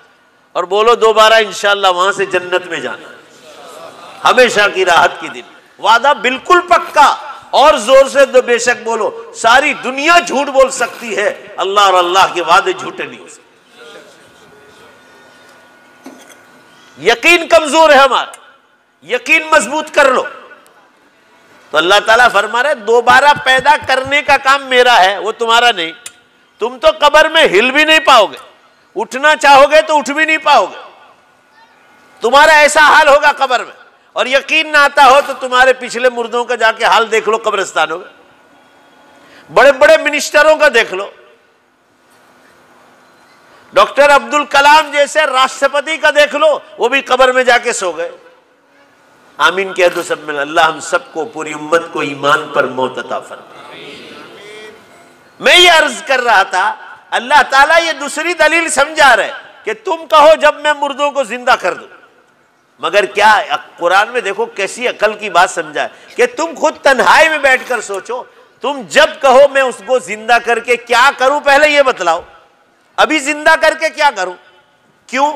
और बोलो दोबारा इंशाअल्लाह वहां से जन्नत में जाना है, हमेशा की राहत की दिन, वादा बिल्कुल पक्का। और जोर से तो बेशक बोलो, सारी दुनिया झूठ बोल सकती है, अल्लाह और अल्लाह के वादे झूठे नहीं हो सकते। यकीन कमजोर है हमारा, यकीन मजबूत कर लो। तो अल्लाह ताला फरमा रहे दोबारा पैदा करने का काम मेरा है, वो तुम्हारा नहीं। तुम तो कब्र में हिल भी नहीं पाओगे, उठना चाहोगे तो उठ भी नहीं पाओगे, तुम्हारा ऐसा हाल होगा कब्र में। और यकीन ना आता हो तो तुम्हारे पिछले मुर्दों का जाके हाल देख लो कब्रिस्तानों में, बड़े बड़े मिनिस्टरों का देख लो, डॉक्टर अब्दुल कलाम जैसे राष्ट्रपति का देख लो, वो भी कब्र में जाके सो गए। आमीन कह दो सब में। अल्लाह हम सबको, पूरी उम्मत को ईमान पर मौत अता फरमाए। मैं ये अर्ज कर रहा था, अल्लाह ताला ये दूसरी दलील समझा रहे कि तुम कहो जब मैं मुर्दों को जिंदा कर दूं, मगर क्या कुरान में देखो कैसी अकल की बात समझा है कि तुम खुद तन्हाई में बैठकर सोचो, तुम जब कहो मैं उसको जिंदा करके क्या करूं, पहले ये बतलाओ अभी जिंदा करके क्या करूं? क्यों?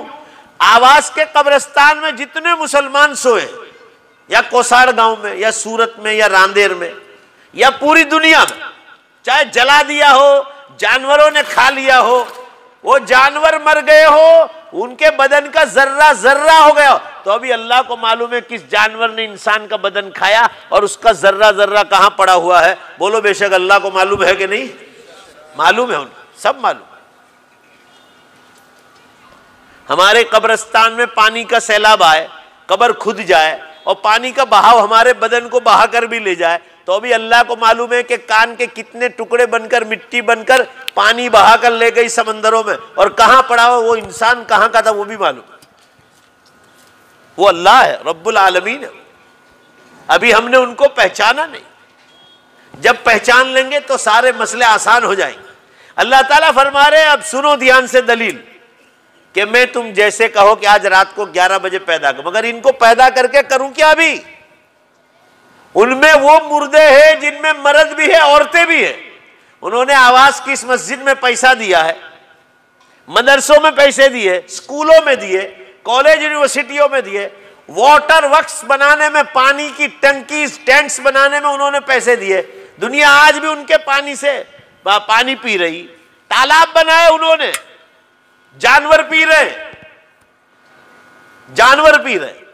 आवास के कब्रिस्तान में जितने मुसलमान सोए, या कोसाड़ गांव में, या सूरत में, या रांदेर में, या पूरी दुनिया में, चाहे जला दिया हो, जानवरों ने खा लिया हो, वो जानवर मर गए हो, उनके बदन का जर्रा जर्रा हो गया, तो अभी अल्लाह को मालूम है किस जानवर ने इंसान का बदन खाया और उसका जर्रा जर्रा कहां पड़ा हुआ है। बोलो बेशक अल्लाह को मालूम है कि नहीं? मालूम है, उनको सब मालूम। हमारे कब्रिस्तान में पानी का सैलाब आए, कब्र खुद जाए और पानी का बहाव हमारे बदन को बहा कर भी ले जाए, तो अभी अल्लाह को मालूम है कि कान के कितने टुकड़े बनकर, मिट्टी बनकर पानी बहा कर ले गई समंदरों में, और कहां पड़ा हो वो इंसान कहां का था वो भी मालूम। वो अल्लाह है, रब्बुल आलमीन है। अभी हमने उनको पहचाना नहीं, जब पहचान लेंगे तो सारे मसले आसान हो जाएंगे। अल्लाह ताला फरमा रहे अब सुनो ध्यान से दलील कि मैं तुम जैसे कहो कि आज रात को 11 बजे पैदा करो, मगर इनको पैदा करके करूं क्या? अभी उनमें वो मुर्दे हैं जिनमें मर्द भी है, औरतें भी है। उन्होंने आवास की इस मस्जिद में पैसा दिया है, मदरसों में पैसे दिए, स्कूलों में दिए, कॉलेज यूनिवर्सिटियों में दिए, वाटर वर्क्स बनाने में, पानी की टंकी टैंक्स बनाने में उन्होंने पैसे दिए। दुनिया आज भी उनके पानी से पानी पी रही। तालाब बनाए उन्होंने, जानवर पी रहे, जानवर पी रहे।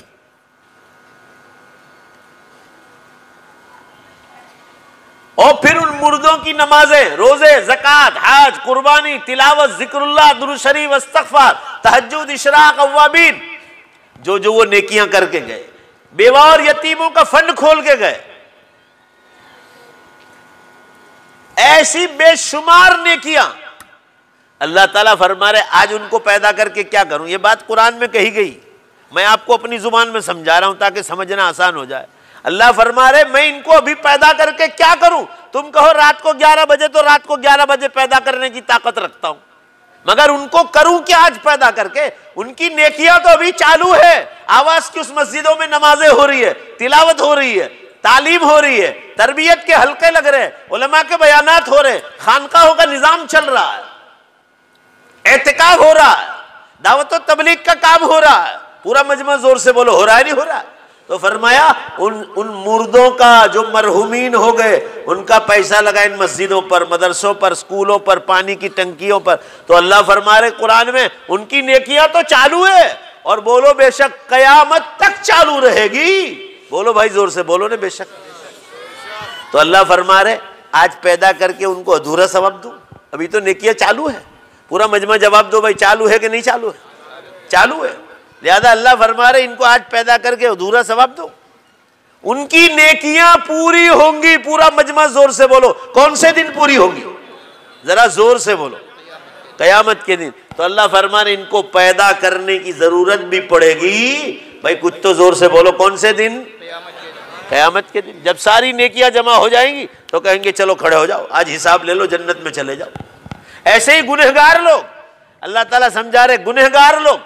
और फिर उन मुर्दों की नमाजें, रोजे, ज़कात, हज, कुर्बानी, तिलावत, जिक्रुल्लाह, दुरूद शरीफ, इस्तिग़फ़ार, तहज्जुद, इशराक, अव्वाबीन, जो जो वो नेकियां करके गए, बेवा और यतीमों का फंड खोल के गए, ऐसी बेशुमार नेकियां। अल्लाह ताला फरमा रहे आज उनको पैदा करके क्या करूं? ये बात कुरान में कही गई, मैं आपको अपनी जुबान में समझा रहा हूं ताकि समझना आसान हो जाए। अल्लाह फरमा रहे मैं इनको अभी पैदा करके क्या करूं? तुम कहो रात को 11 बजे, तो रात को 11 बजे पैदा करने की ताकत रखता हूं, मगर उनको करूं क्या आज पैदा करके? उनकी नेकियां तो अभी चालू है। आवास की उस मस्जिदों में नमाजें हो रही है, तिलावत हो रही है, तालीम हो रही है, तरबियत के हल्के लग रहे हैं, उलमा के बयानात हो रहे, खानकाहों का निजाम चल रहा है, एहतिकाफ हो रहा है, दावत और तबलीग का काम हो रहा है। पूरा मजमा जोर से बोलो हो रहा है नहीं हो रहा है? तो फरमाया उन मुर्दों का जो मरहुमीन हो गए उनका पैसा लगा इन मस्जिदों पर, मदरसों पर, स्कूलों पर, पानी की टंकियों पर। तो अल्लाह फरमा रहे कुरान में उनकी नेकियां तो चालू है और बोलो बेशक कयामत तक चालू रहेगी। बोलो भाई जोर से बोलो ना बेशक। तो अल्लाह फरमा रहे आज पैदा करके उनको अधूरा सवाब दूं? अभी तो नेकियां चालू है। पूरा मजमा जवाब दो भाई, चालू है कि नहीं चालू है? चालू है। लिहाजा अल्लाह फरमा रहे इनको आज पैदा करके अधूरा सवाब दो, उनकी नेकियां पूरी होंगी। पूरा मजमा जोर से बोलो, कौन से दिन पूरी होंगी? जरा जोर से बोलो, कयामत के दिन। तो अल्लाह फरमा रहे इनको पैदा करने की जरूरत भी पड़ेगी। भाई कुछ तो जोर से बोलो, कौन से दिन? कयामत के दिन। जब सारी नेकियां जमा हो जाएंगी तो कहेंगे चलो खड़े हो जाओ, आज हिसाब ले लो, जन्नत में चले जाओ। ऐसे ही गुनहगार लोग, अल्लाह ताला समझा रहे गुनहगार लोग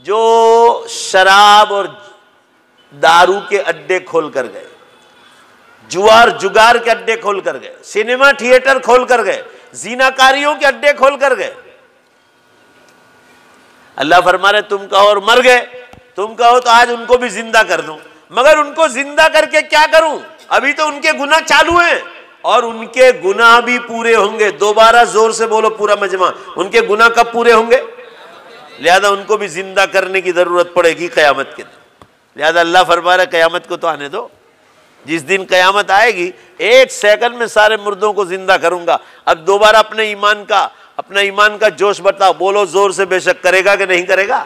जो शराब और दारू के अड्डे खोल कर गए, जुआर जुगार के अड्डे खोल कर गए, सिनेमा थिएटर खोल कर गए, जीनाकारियों के अड्डे खोल कर गए, अल्लाह फरमा रहे तुम कहो और मर गए, तुम कहो तो आज उनको भी जिंदा कर दूं। मगर उनको जिंदा करके क्या करूं? अभी तो उनके गुनाह चालू हैं और उनके गुनाह भी पूरे होंगे। दोबारा जोर से बोलो पूरा मजमा, उनके गुनाह कब पूरे होंगे? लिहाजा उनको भी जिंदा करने की जरूरत पड़ेगी कयामत के दिन। लिहाजा अल्लाह फरमा रहा है कयामत को तो आने दो। जिस दिन कयामत आएगी 1 सेकंड में सारे मुर्दों को जिंदा करूंगा। अब दोबारा अपना ईमान का जोश बताओ, बोलो जोर से, बेशक करेगा कि नहीं करेगा?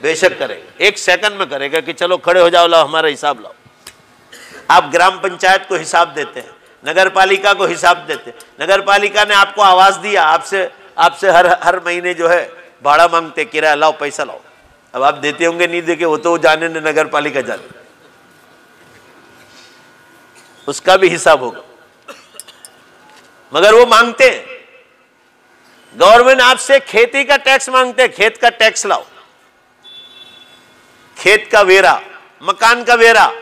बेशक करेगा। 1 सेकंड में करेगा कि चलो खड़े हो जाओ, लाओ हमारा हिसाब लाओ। आप ग्राम पंचायत को हिसाब देते हैं, नगर पालिका को हिसाब देते हैं। नगर पालिका ने आपको आवाज दिया, आपसे हर महीने जो है भाड़ा मांगते, किराया लाओ, पैसा लाओ। अब आप देते होंगे नहीं देके, वो तो जाने ने, नगर पालिका जाने, उसका भी हिसाब होगा। मगर वो मांगते हैं, गवर्नमेंट आपसे खेती का टैक्स मांगते हैं, खेत का टैक्स लाओ, खेत का वेरा, मकान का वेरा।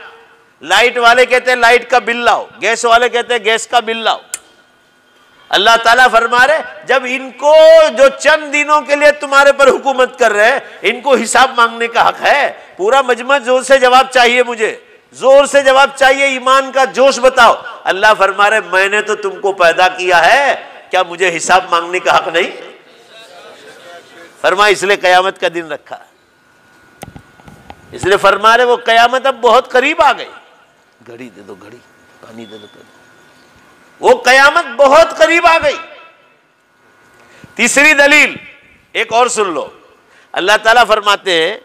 लाइट वाले कहते हैं लाइट का बिल लाओ, गैस वाले कहते हैं गैस का बिल लाओ। अल्लाह ताला फरमा रहे जब इनको जो चंद दिनों के लिए तुम्हारे पर हुकूमत कर रहे हैं, इनको हिसाब मांगने का हक है। पूरा मजमा जोर से जवाब चाहिए, मुझे जोर से जवाब चाहिए, ईमान का जोश बताओ। अल्लाह फरमा रहे मैंने तो तुमको पैदा किया है, क्या मुझे हिसाब मांगने का हक नहीं? फरमा इसलिए कयामत का दिन रखा है। इसलिए फरमा रहे वो कयामत अब बहुत करीब आ गई। घड़ी दे दो, घड़ी, पानी दे दो, वो कयामत बहुत करीब आ गई। तीसरी दलील एक और सुन लो। अल्लाह ताला फरमाते हैं,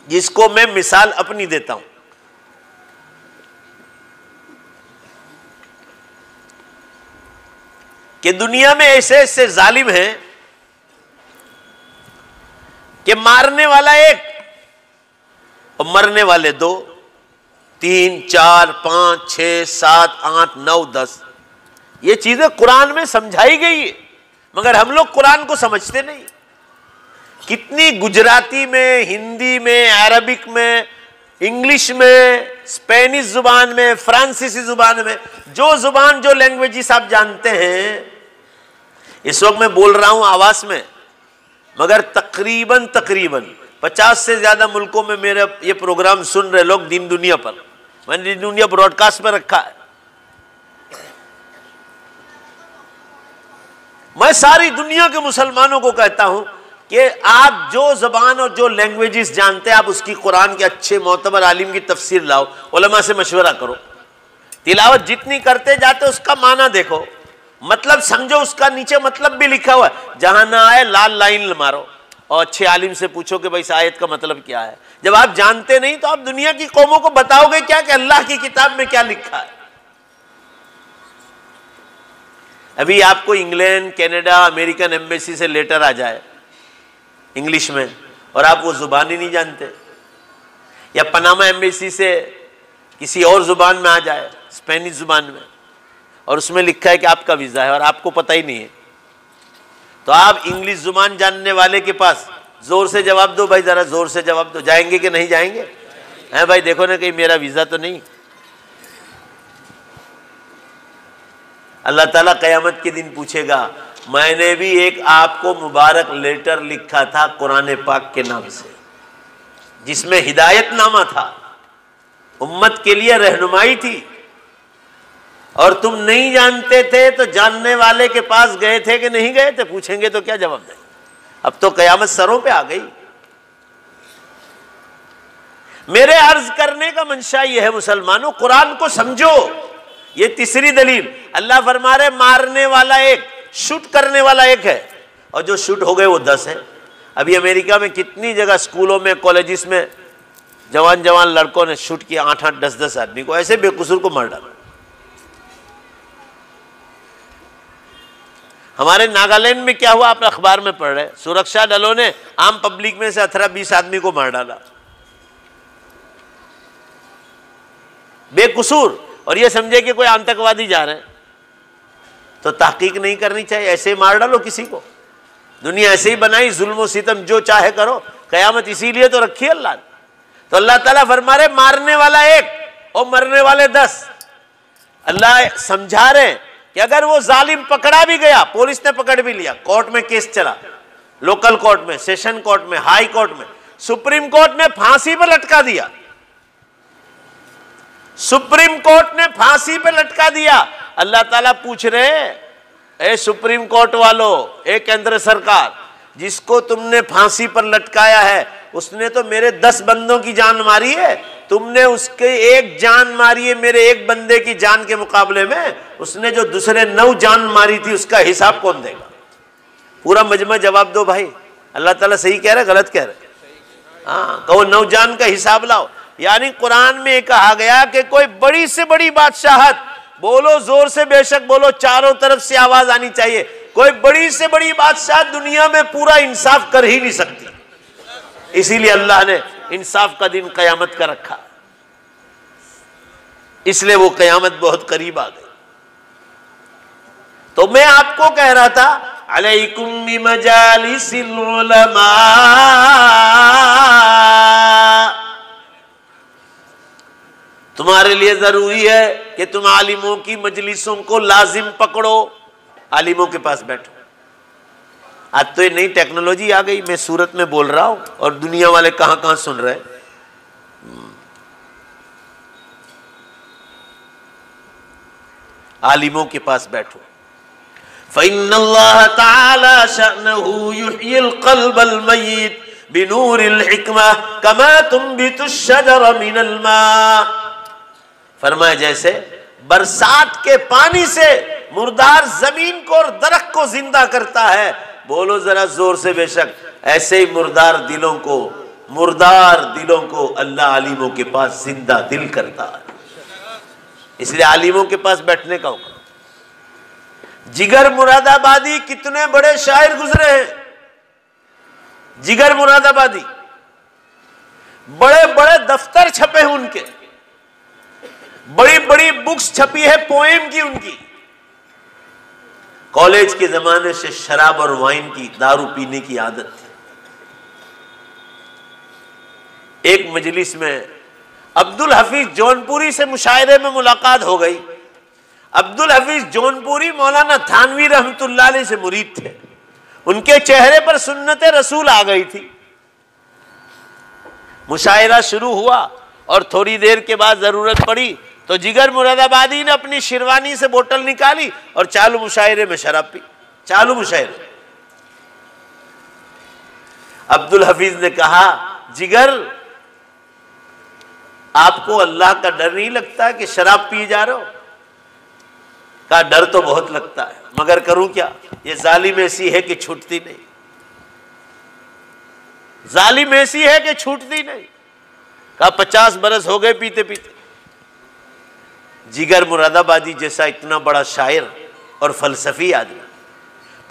जिसको मैं मिसाल अपनी देता हूं, कि दुनिया में ऐसे ऐसे जालिम हैं कि मारने वाला एक और मरने वाले 2, 3, 4, 5, 6, 7, 8, 9, 10। ये चीजें कुरान में समझाई गई है, मगर हम लोग कुरान को समझते नहीं। कितनी गुजराती में, हिंदी में, अरबिक में, इंग्लिश में, स्पेनिश जुबान में, फ्रांसीसी जुबान में, जो जुबान जो लैंग्वेजेस आप जानते हैं, इस वक्त मैं बोल रहा हूं आवाज में, मगर तकरीबन 50 से ज्यादा मुल्कों में मेरा ये प्रोग्राम सुन रहे लोग दिन दुनिया पर। मैंने दिन दुनिया ब्रॉडकास्ट में रखा है। मैं सारी दुनिया के मुसलमानों को कहता हूं कि आप जो जबान और जो लैंग्वेजेस जानते हैं, आप उसकी कुरान के अच्छे मोतबर आलिम की तफसीर लाओ, उलमा से मशवरा करो, तिलावत जितनी करते जाते उसका माना देखो, मतलब समझो, उसका नीचे मतलब भी लिखा हुआ है। जहां ना आए लाल लाइन मारो और अच्छे आलिम से पूछो कि भाई इस आयत का मतलब क्या है। जब आप जानते नहीं तो आप दुनिया की कौमों को बताओगे क्या कि अल्लाह की किताब में क्या लिखा है? अभी आपको इंग्लैंड, कनाडा, अमेरिकन एम्बेसी से लेटर आ जाए इंग्लिश में और आप वो जुबान ही नहीं जानते, या पनामा एम्बेसी से किसी और जुबान में आ जाए, स्पेनिश जुबान में, और उसमें लिखा है कि आपका वीजा है और आपको पता ही नहीं है, तो आप इंग्लिश जुबान जानने वाले के पास जोर से जवाब दो भाई, जरा जोर से जवाब दो, जाएंगे कि नहीं जाएंगे? हैं भाई, देखो ना कहीं मेरा वीजा तो नहीं। अल्लाह ताला क़यामत के दिन पूछेगा, मैंने भी एक आपको मुबारक लेटर लिखा था कुरान पाक के नाम से, जिसमें हिदायतनामा था, उम्मत के लिए रहनुमाई थी, और तुम नहीं जानते थे तो जानने वाले के पास गए थे कि नहीं गए थे? पूछेंगे तो क्या जवाब दें? अब तो कयामत सरों पे आ गई। मेरे अर्ज करने का मंशा यह है मुसलमानों, कुरान को समझो। ये तीसरी दलील, अल्लाह फरमा रहे मारने वाला एक, शूट करने वाला एक है, और जो शूट हो गए वो 10 है। अभी अमेरिका में कितनी जगह स्कूलों में, कॉलेजेस में जवान जवान लड़कों ने शूट किया, 8-8, 10-10 आदमी को, ऐसे बेकसूर को मार डाला। हमारे नागालैंड में क्या हुआ, आप अखबार में पढ़ रहे, सुरक्षा दलों ने आम पब्लिक में से 18-20 आदमी को मार डाला बेकसूर, और ये समझे कि कोई आतंकवादी जा रहे हैं। तो तहकीक नहीं करनी चाहिए, ऐसे ही मार डालो किसी को। दुनिया ऐसे ही बनाई, जुल्म सितम जो चाहे करो, कयामत इसीलिए तो रखी अल्लाह ने। तो अल्लाह ताला फरमा रहे मारने वाला एक और मरने वाले 10। अल्लाह समझा रहे कि अगर वो जालिम पकड़ा भी गया, पुलिस ने पकड़ भी लिया, कोर्ट में केस चला, लोकल कोर्ट में, सेशन कोर्ट में, हाई कोर्ट में, सुप्रीम कोर्ट ने फांसी पर लटका दिया, सुप्रीम कोर्ट ने फांसी पे लटका दिया। अल्लाह ताला पूछ रहे ए सुप्रीम कोर्ट वालों, ए केंद्र सरकार, जिसको तुमने फांसी पर लटकाया है उसने तो मेरे 10 बंदों की जान मारी है, तुमने उसके एक जान मारी है मेरे एक बंदे की जान के मुकाबले में, उसने जो दूसरे 9 जान मारी थी उसका हिसाब कौन देगा? पूरा मजमा जवाब दो भाई। अल्लाह ताला सही कह रहे गलत कह रहे? हाँ, कहो 9 जान का हिसाब लाओ। यानी कुरान में कहा गया कि कोई बड़ी से बड़ी बादशाहत, बोलो जोर से बेशक बोलो, चारों तरफ से आवाज आनी चाहिए, कोई बड़ी से बड़ी बादशाहत दुनिया में पूरा इंसाफ कर ही नहीं सकती। इसीलिए अल्लाह ने इंसाफ का दिन कयामत का रखा, इसलिए वो कयामत बहुत करीब आ गई। तो मैं आपको कह रहा था अलैकुम बिमजालिसिल उलमा, तुम्हारे लिए जरूरी है कि तुम आलिमों की मजलिसों को लाजिम पकड़ो, आलिमों के पास बैठो। आज तो ये नई टेक्नोलॉजी आ गई, मैं सूरत में बोल रहा हूं और दुनिया वाले कहां कहां सुन रहे हैं। आलिमों के पास बैठो। फ़इन्नल्लाह तआला शअनहु युह्यिल क़ल्बल मय्यित बिनूरिल हिकमा कमा तुंबितुश शजर मिनल मा। फरमाया जैसे बरसात के पानी से मुर्दार जमीन को और दरख्त को जिंदा करता है, बोलो जरा जोर से बेशक, ऐसे ही मुर्दार दिलों को अल्लाह आलिमों के पास जिंदा दिल करता है। इसलिए आलिमों के पास बैठने का हुक्म। जिगर मुरादाबादी कितने बड़े शायर गुजरे हैं, जिगर मुरादाबादी, बड़े बड़े दफ्तर छपे हैं उनके, बड़ी बड़ी बुक्स छपी है पोएम की उनकी। कॉलेज के जमाने से शराब और वाइन की, दारू पीने की आदत थी। एक मजलिस में अब्दुल हफीज जौनपुरी से मुशायरे में मुलाकात हो गई। अब्दुल हफीज जौनपुरी मौलाना थानवी रहमतुल्लाह अलैह से मुरीद थे, उनके चेहरे पर सुन्नत रसूल आ गई थी। मुशायरा शुरू हुआ और थोड़ी देर के बाद जरूरत पड़ी तो जिगर मुरादाबादी ने अपनी शिरवानी से बोतल निकाली और चालू मुशायरे में शराब पी, चालू मुशायरे। अब्दुल हफीज ने कहा जिगर आपको अल्लाह का डर नहीं लगता कि शराब पी जा रहे हो? कहा डर तो बहुत लगता है, मगर करूं क्या, ये जालिम ऐसी है कि छूटती नहीं, जालिम ऐसी है कि छूटती नहीं। कहा 50 बरस हो गए पीते पीते। जिगर मुरादाबादी जैसा इतना बड़ा शायर और फलसफी आदमी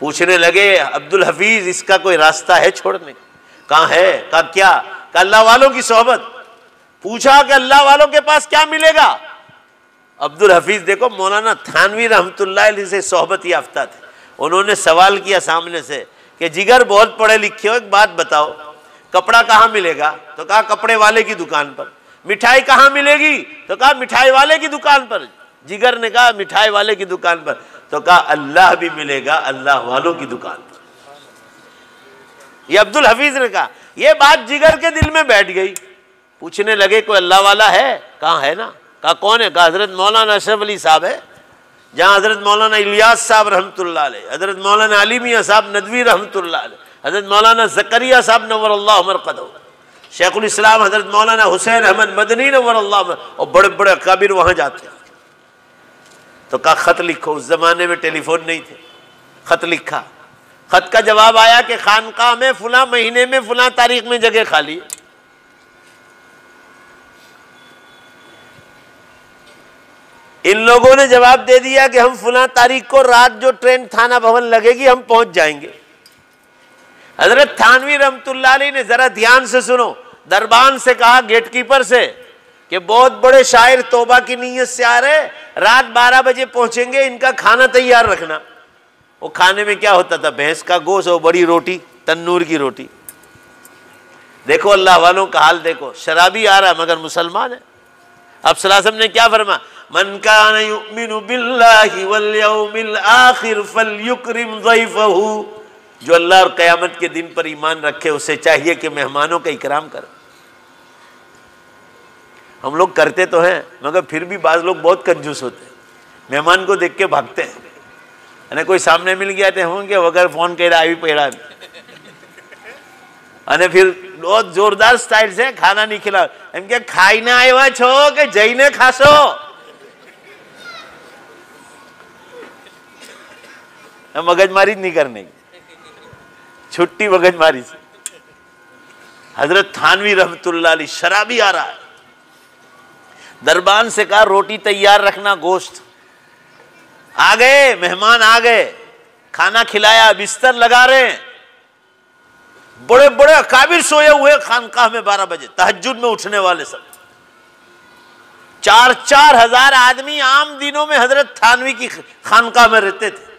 पूछने लगे अब्दुल हफीज इसका कोई रास्ता है छोड़ने? कहाँ है? कहा क्या? कहा अल्लाह वालों की सोहबत। पूछा कि अल्लाह वालों के पास क्या मिलेगा? अब्दुल हफीज देखो मौलाना थानवी रहमतुल्लाह अलैह से सोहबत याफ्ता थे, उन्होंने सवाल किया सामने से कि जिगर बहुत पढ़े लिखे हो, एक बात बताओ, कपड़ा कहाँ मिलेगा? तो कहा कपड़े वाले की दुकान पर। मिठाई कहाँ मिलेगी? तो कहा मिठाई वाले की दुकान पर। जिगर ने कहा मिठाई वाले की दुकान पर। तो कहा अल्लाह भी मिलेगा अल्लाह वालों की दुकान पर। ये अब्दुल हफीज ने कहा। यह बात जिगर के दिल में बैठ गई। पूछने लगे कोई अल्लाह वाला है? कहाँ है ना, कहा कौन है, कहा हजरत मौलाना अशरफ अली साहब है, जहाँ हजरत मौलाना इलियास साहब रहमतुल्लाह अलैह, हजरत मौलाना अली मियां साहब नदवी रहमतुल्लाह अलैह, हजरत मौलाना ज़करिया साहब नव्वरल्लाहु मरक़दहू, शेखुल इस्लाम हजरत मौलाना हुसैन अहमद मदनी नव्वरल्लाहु, और बड़े बड़े अकाबिर वहाँ जाते हैं। तो कहा खत लिखो, उस जमाने में टेलीफोन नहीं थे, खत लिखा, खत का जवाब आया कि खानकाह में फुला महीने में फुला तारीख में जगह खाली है। इन लोगों ने जवाब दे दिया कि हम फुला तारीख को रात जो ट्रेन थाना भवन लगेगी हम पहुंच जाएंगे। हजरत थानवी रहमतुल्लाह अलैह ने जरा ध्यान से सुनो, दरबान से कहा गेटकीपर से कि बहुत बड़े शायर तौबा की नीयत से आ रहे, रात 12 बजे पहुंचेंगे, इनका खाना तैयार रखना। वो खाने में क्या होता था, भैंस का गोश्त और बड़ी रोटी, तन्नूर की रोटी। देखो अल्लाह वालों का हाल देखो, शराबी आ रहा मगर मुसलमान है। अब सल्लल्लाहु अलैहि वसल्लम ने क्या फरमा, मन कान युमिनु बिल्लाहि वल यौमिल आखिर फलयुकरिम ज़ैफ़हू, जो अल्लाह और क़यामत के दिन पर ईमान रखे उसे चाहिए कि मेहमानों का इकराम करे। हम लोग करते तो हैं मगर फिर भी बाज़ लोग बहुत कंजूस होते हैं, मेहमान को देख के भागते हैं। अने कोई सामने मिल गया तो होंगे वगैरह फोन कर आई पेड़ा, अने फिर बहुत जोरदार स्टाइल से खाना नहीं खिला, एम के खाई ना आया छो के जईने खाशो। मगजमारी नहीं करने की, छुट्टी मगजमारी से। हजरत थानवी रहमतुल्लाह अलैह शराबी आ रहा है, दरबान से कहा रोटी तैयार रखना, गोश्त। आ गए मेहमान, आ गए, खाना खिलाया, बिस्तर लगा रहे हैं। बड़े बड़े अकाबिर सोए हुए खानकाह में 12 बजे, तहज्जुद में उठने वाले सब, 4-4 हजार आदमी आम दिनों में हजरत थानवी की खानकाह में रहते थे।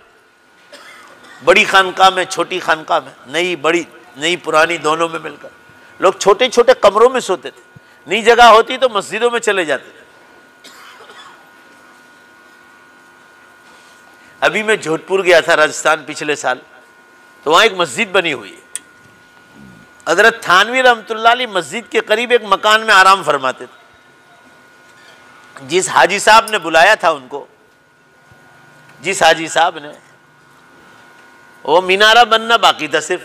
बड़ी खानकाह में, छोटी खानकाह में, नई बड़ी नई पुरानी दोनों में मिलकर लोग छोटे छोटे कमरों में सोते थे। नहीं जगह होती तो मस्जिदों में चले जाते थे। अभी मैं जोधपुर गया था राजस्थान पिछले साल, तो वहां एक मस्जिद बनी हुई है। हजरत थानवी रहमतुल्लाह अलैह मस्जिद के करीब एक मकान में आराम फरमाते थे। जिस हाजी साहब ने बुलाया था उनको, जिस हाजी साहब ने, वो मीनारा बनना बाकी था सिर्फ।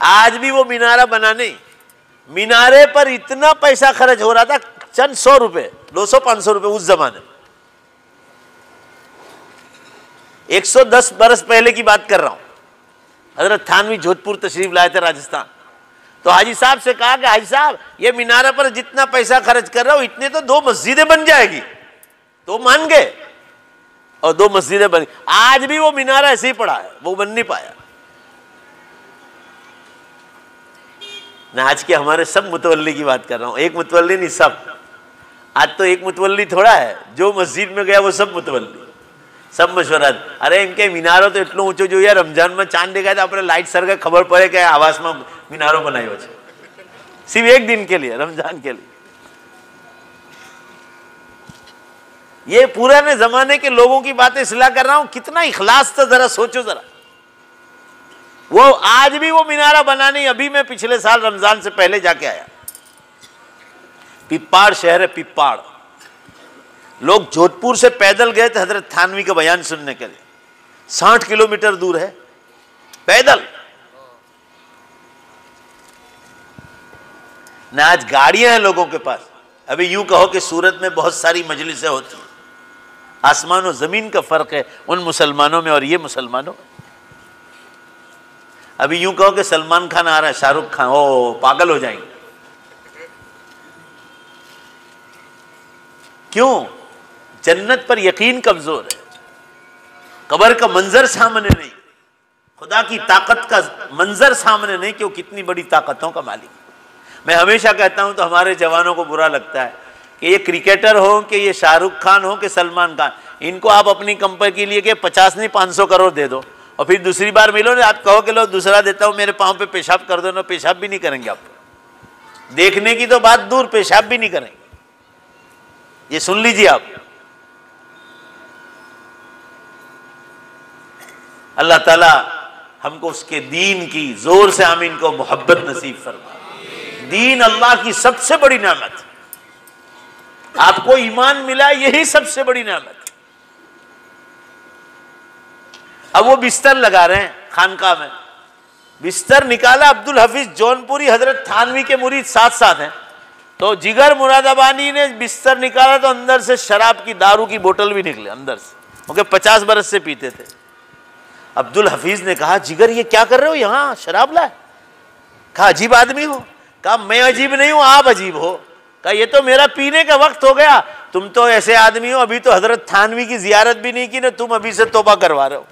आज भी वो मीनारा बना नहीं, मीनारे पर इतना पैसा खर्च हो रहा था, चंद 100 रुपए, 200-500 रुपए उस जमाने में। 110 बरस पहले की बात कर रहा हूं। हजरत थानवी जोधपुर तशरीफ लाए थे राजस्थान, तो हाजी साहब से कहा कि हाजी साहब ये मीनारा पर जितना पैसा खर्च कर रहा हूं इतने तो 2 मस्जिदें बन जाएगी। तो मान गए और 2 मस्जिदें बनी। आज भी वो मीनारा ऐसे ही पड़ा है, वो बन नहीं पाया ना। आज के हमारे सब मुतवल्ली की बात कर रहा हूं, एक मुतवल्ली नहीं, सब। आज तो एक मुतवल्ली थोड़ा है, जो मस्जिद में गया वो सब मुतवल्ली, सब मशवरा। अरे इनके मीनारो तो इतना ऊंचो जो यार रमजान में चांद देखा था, अपने लाइट सर का खबर पड़े क्या आवास में मीनारो बनाई हो, सिर्फ एक दिन के लिए, रमजान के लिए। ये पुराने जमाने के लोगों की बातें इसलिए कर रहा हूं, कितना इखलास था जरा सोचो जरा। वो आज भी वो मीनारा बना नहीं। अभी मैं पिछले साल रमजान से पहले जाके आया, पिप्पाड़ शहर है, पिप्पाड़। लोग जोधपुर से पैदल गए थे हजरत थानवी का बयान सुनने के लिए, 60 किलोमीटर दूर है पैदल। ना आज गाड़ियां हैं लोगों के पास। अभी यूं कहो कि सूरत में बहुत सारी मजलिसें होती हैं, आसमान और जमीन का फर्क है उन मुसलमानों में और ये मुसलमानों में। अभी यूं कहो कि सलमान खान आ रहा है, शाहरुख खान, ओ पागल हो जाएंगे। क्यों? जन्नत पर यकीन कमजोर है, कब्र का मंजर सामने नहीं, खुदा की ताकत का मंजर सामने नहीं कि वो कितनी बड़ी ताकतों का मालिक। मैं हमेशा कहता हूं, तो हमारे जवानों को बुरा लगता है कि ये क्रिकेटर हो, कि ये शाहरुख खान हो, कि सलमान खान, इनको आप अपनी कंपनी के लिए के 50 नहीं 500 करोड़ दे दो और फिर दूसरी बार मिलो ना, आप कहो कि लो दूसरा देता हूं, मेरे पांव पे पेशाब कर दो ना, पेशाब भी नहीं करेंगे। आप देखने की तो बात दूर, पेशाब भी नहीं करेंगे। ये सुन लीजिए आप। अल्लाह ताला हमको उसके दीन की, जोर से आमीन को, मोहब्बत नसीब फरमा। दीन अल्लाह की सबसे बड़ी नेमत। आपको ईमान मिला, यही सबसे बड़ी नेमत। अब वो बिस्तर लगा रहे हैं खानकाह में, बिस्तर निकाला, अब्दुल हफीज जौनपुरी हजरत थानवी के मुरीद साथ साथ हैं, तो जिगर मुरादाबादी ने बिस्तर निकाला तो अंदर से शराब की, दारू की बोतल भी निकले अंदर से, क्योंकि 50 बरस से पीते थे। अब्दुल हफीज ने कहा, जिगर ये क्या कर रहे हो, यहाँ शराब लाए? कहा अजीब आदमी हो। कहा मैं अजीब नहीं हूं, आप अजीब हो। कहा ये तो मेरा पीने का वक्त हो गया, तुम तो ऐसे आदमी हो, अभी तो हजरत थानवी की जियारत भी नहीं की ना, तुम अभी से तौबा करवा रहे हो।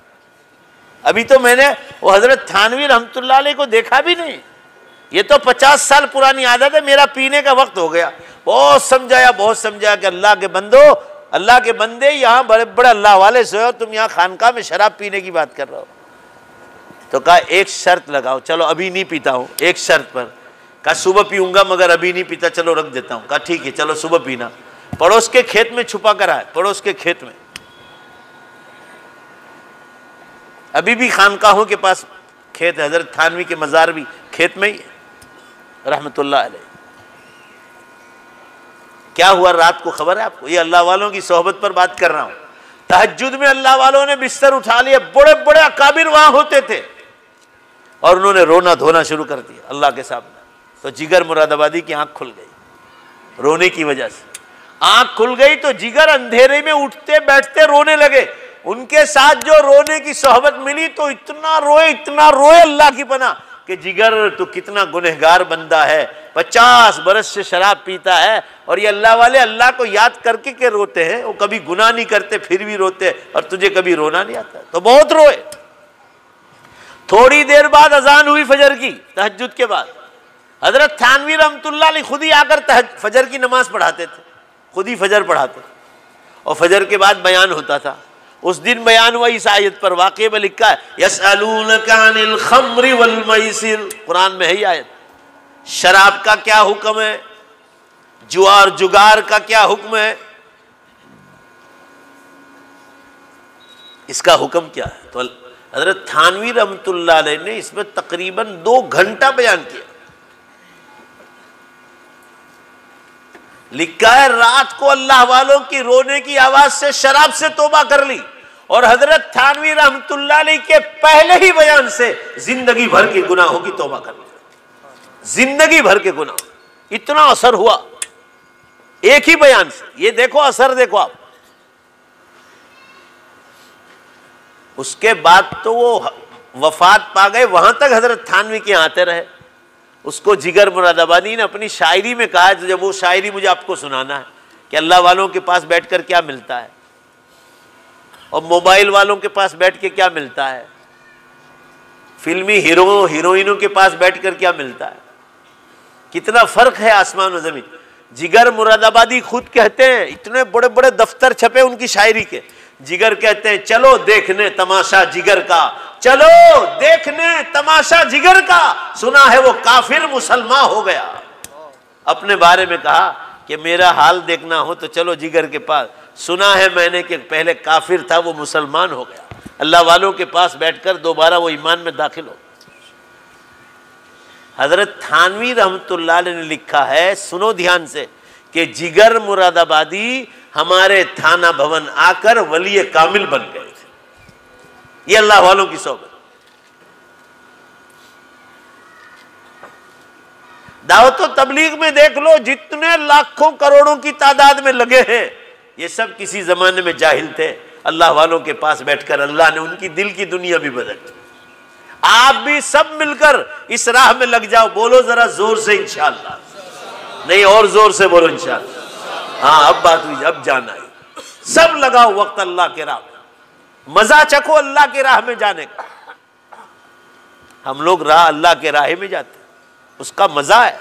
अभी तो मैंने वो हजरत थानवी रहमतुल्लाह अलैह को देखा भी नहीं, ये तो 50 साल पुरानी आदत है, मेरा पीने का वक्त हो गया। बहुत समझाया कि अल्लाह के बंदो, अल्लाह के बंदे, यहाँ बड़े बड़े अल्लाह वाले से हो, तुम यहाँ खानकाह में शराब पीने की बात कर रहे हो। तो कहा एक शर्त लगाओ, चलो अभी नहीं पीता हूँ, एक शर्त पर। कहा सुबह पीऊंगा मगर अभी नहीं पीता, चलो रख देता हूँ। कहा ठीक है चलो सुबह पीना। पड़ोस के खेत में छुपा कर आए, पड़ोस के खेत में, अभी भी खानकाहों के पास खेत है, हजरत थानवी के मज़ार भी खेत में ही है रहमतुल्लाह अलैह। क्या हुआ रात को खबर है आपको? ये अल्लाह वालों की सोहबत पर बात कर रहा हूं। तहज्जुद में अल्लाह वालों ने बिस्तर उठा लिए, बड़े बड़े अकाबिर वहां होते थे, और उन्होंने रोना धोना शुरू कर दिया अल्लाह के सामने। तो जिगर मुरादाबादी की आंख खुल गई रोने की वजह से। आंख खुल गई तो जिगर अंधेरे में उठते बैठते रोने लगे। उनके साथ जो रोने की सोहबत मिली तो इतना रोए अल्लाह की पनाह कि जिगर तो कितना गुनहगार बंदा है, 50 बरस से शराब पीता है, और ये अल्लाह वाले अल्लाह को याद करके के रोते हैं, वो कभी गुनाह नहीं करते फिर भी रोते, और तुझे कभी रोना नहीं आता। तो बहुत रोए। थोड़ी देर बाद अजान हुई फजर की, तहज्जुद के बाद। हजरत थानवी रहमतुल्लाह अलैह खुद ही आकर फजर की नमाज पढ़ाते थे, खुद ही फजर पढ़ाते, और फजर के बाद बयान होता था। उस दिन बयान हुआ इस आयत पर, वाक़े में लिखा है यसअलूनका अनिल खम्रि वल मैसिर, कुरान में है ये आयत। शराब का क्या हुक्म है, जुआर जुगार का क्या हुक्म है, इसका हुक्म क्या है? तो हजरत थानवी रहमतुल्लाह अलैह ने इसमें तकरीबन 2 घंटा बयान किया। लिखा है रात को अल्लाह वालों की रोने की आवाज से शराब से तौबा कर ली, और हजरत थानवी रहमतुल्लाह अलैह के पहले ही बयान से जिंदगी भर के गुनाहों की तौबा कर ली। जिंदगी भर के गुनाह, इतना असर हुआ एक ही बयान से। ये देखो असर देखो आप। उसके बाद तो वो वफात पा गए, वहां तक हजरत थानवी के आते रहे। उसको जिगर मुरादाबादी ने अपनी शायरी में कहा, जब वो शायरी मुझे आपको सुनाना है कि अल्लाह वालों के पास बैठकर क्या मिलता है और मोबाइल वालों के पास बैठ के क्या मिलता है, फिल्मी हीरो हीरोइनों के पास बैठकर क्या मिलता है, कितना फर्क है आसमान और जमीन। जिगर मुरादाबादी खुद कहते हैं, इतने बड़े बड़े दफ्तर छपे उनकी शायरी के, जिगर कहते हैं चलो देखने तमाशा जिगर का, चलो देखने तमाशा जिगर का, सुना है वो काफिर मुसलमान हो गया। अपने बारे में कहा कि मेरा हाल देखना हो तो चलो जिगर के पास, सुना है मैंने कि पहले काफिर था वो मुसलमान हो गया। अल्लाह वालों के पास बैठकर दोबारा वो ईमान में दाखिल हो। हजरत थानवी रहमतुल्लाह अलैह ने लिखा है, सुनो ध्यान से, कि जिगर मुरादाबादी हमारे थाना भवन आकर वली कामिल बन गए थे। ये अल्लाह वालों की सोबत। दावत व तबलीग में देख लो, जितने लाखों करोड़ों की तादाद में लगे हैं, ये सब किसी जमाने में जाहिल थे। अल्लाह वालों के पास बैठकर अल्लाह ने उनकी दिल की दुनिया भी बदल दी। आप भी सब मिलकर इस राह में लग जाओ। बोलो जरा जोर से इंशाअल्लाह, नहीं और जोर से बोलो इंशाअल्लाह। हाँ अब बात हुई, अब जाना है। सब लगाओ वक्त अल्लाह के राह में, मजा चखो अल्लाह के राह में जाने का। हम लोग राह अल्लाह के राह में जाते, उसका मजा है।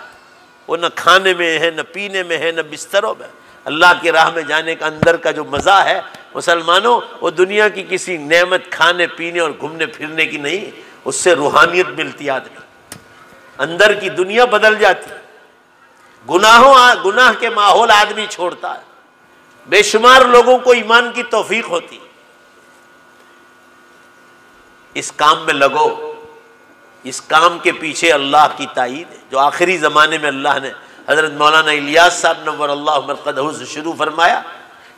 वो न खाने में है, न पीने में है, न बिस्तरों में। अल्लाह की राह में जाने का अंदर का जो मजा है मुसलमानों, वो दुनिया की किसी नेमत खाने पीने और घूमने फिरने की नहीं, उससे रूहानियत मिलती आदमी, अंदर की दुनिया बदल जाती। गुनाह के माहौल आदमी छोड़ता है। बेशुमार लोगों को ईमान की तौफीक होती। इस काम में लगो, इस काम के पीछे अल्लाह की ताईद है। जो आखिरी ज़माने में अल्लाह ने हज़रत मौलाना इलियास साहब नव्वरल्लाहु मरक़दहू से शुरू फरमाया।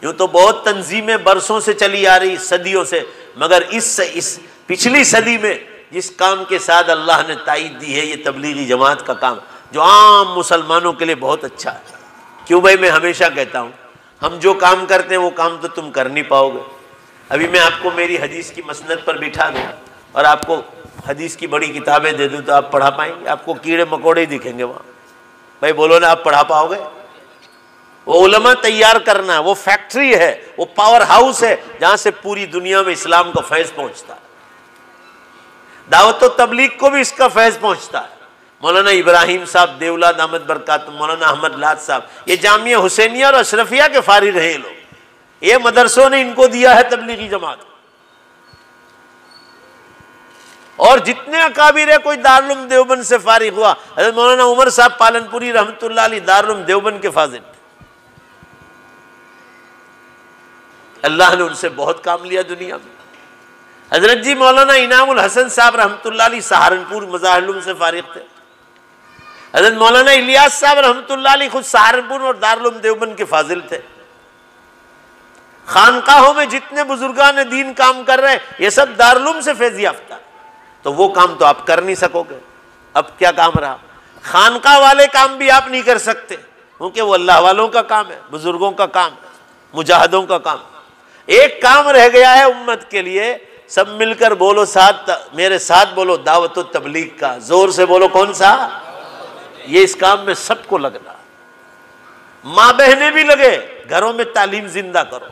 यूँ तो बहुत तंजीमें बरसों से चली आ रही, सदियों से, मगर इस पिछली सदी में जिस काम के साथ अल्लाह ने ताईद दी है, ये तबलीगी जमात का काम, जो आम मुसलमानों के लिए बहुत अच्छा है। क्यों भाई, मैं हमेशा कहता हूँ हम जो काम करते हैं वो काम तो तुम कर नहीं पाओगे। अभी मैं आपको मेरी हदीस की मसनद पर बिठा दूँ और आपको हदीस की बड़ी किताबें दे दूँ तो आप पढ़ा पाएंगे? आपको कीड़े मकोड़े ही दिखेंगे वहाँ। भाई बोलो ना, आप पढ़ा पाओगे? वो उलमा तैयार करना, वो फैक्ट्री है, वो पावर हाउस है जहाँ से पूरी दुनिया में इस्लाम का फैज़ पहुँचता है। दावत व तबलीग को भी इसका फैज़ पहुँचता है। मौलाना इब्राहिम साहब देवला दामद बरकात, मौलाना अहमद लाद साहब, ये जामिया हुसैनिया और अशरफिया के फारिग रहे लोग। ये मदरसों ने इनको दिया है तबलीगी जमात। और जितने अकाबिर है, कोई दारुल देवबंद से फारिग हुआ, हज़रत मौलाना उमर साहब पालनपुरी रहमतुल्लाह अलैह दारुल देवबंद के फाजिल। अल्लाह ने उनसे बहुत काम लिया दुनिया में। हजरत जी मौलाना इनामुल हसन साहब रहमतुल्लाह अलैह सहारनपुर मज़ाहिर से फारिग थे। हजरत मौलाना इलियास साहब रहमतुल्लाह अलैह खुद सहारनपुर और दारुल देवबंद के फाजिल थे। खानकाहों में जितने बुजुर्गान दीन काम कर रहे हैं, ये सब दारुल से फैज़ याफ्ता। तो वो काम तो आप कर नहीं सकोगे। अब क्या काम रहा? खानका वाले काम भी आप नहीं कर सकते, क्योंकि वो अल्लाह वालों का काम है, बुजुर्गों का काम है, मुजाहिदों का काम। एक काम रह गया है उम्मत के लिए, सब मिलकर बोलो, साथ मेरे साथ बोलो, दावत व तबलीग का। जोर से बोलो, कौन सा? ये इस काम में सबको लगना। माँ बहनें भी लगे, घरों में तालीम जिंदा करो।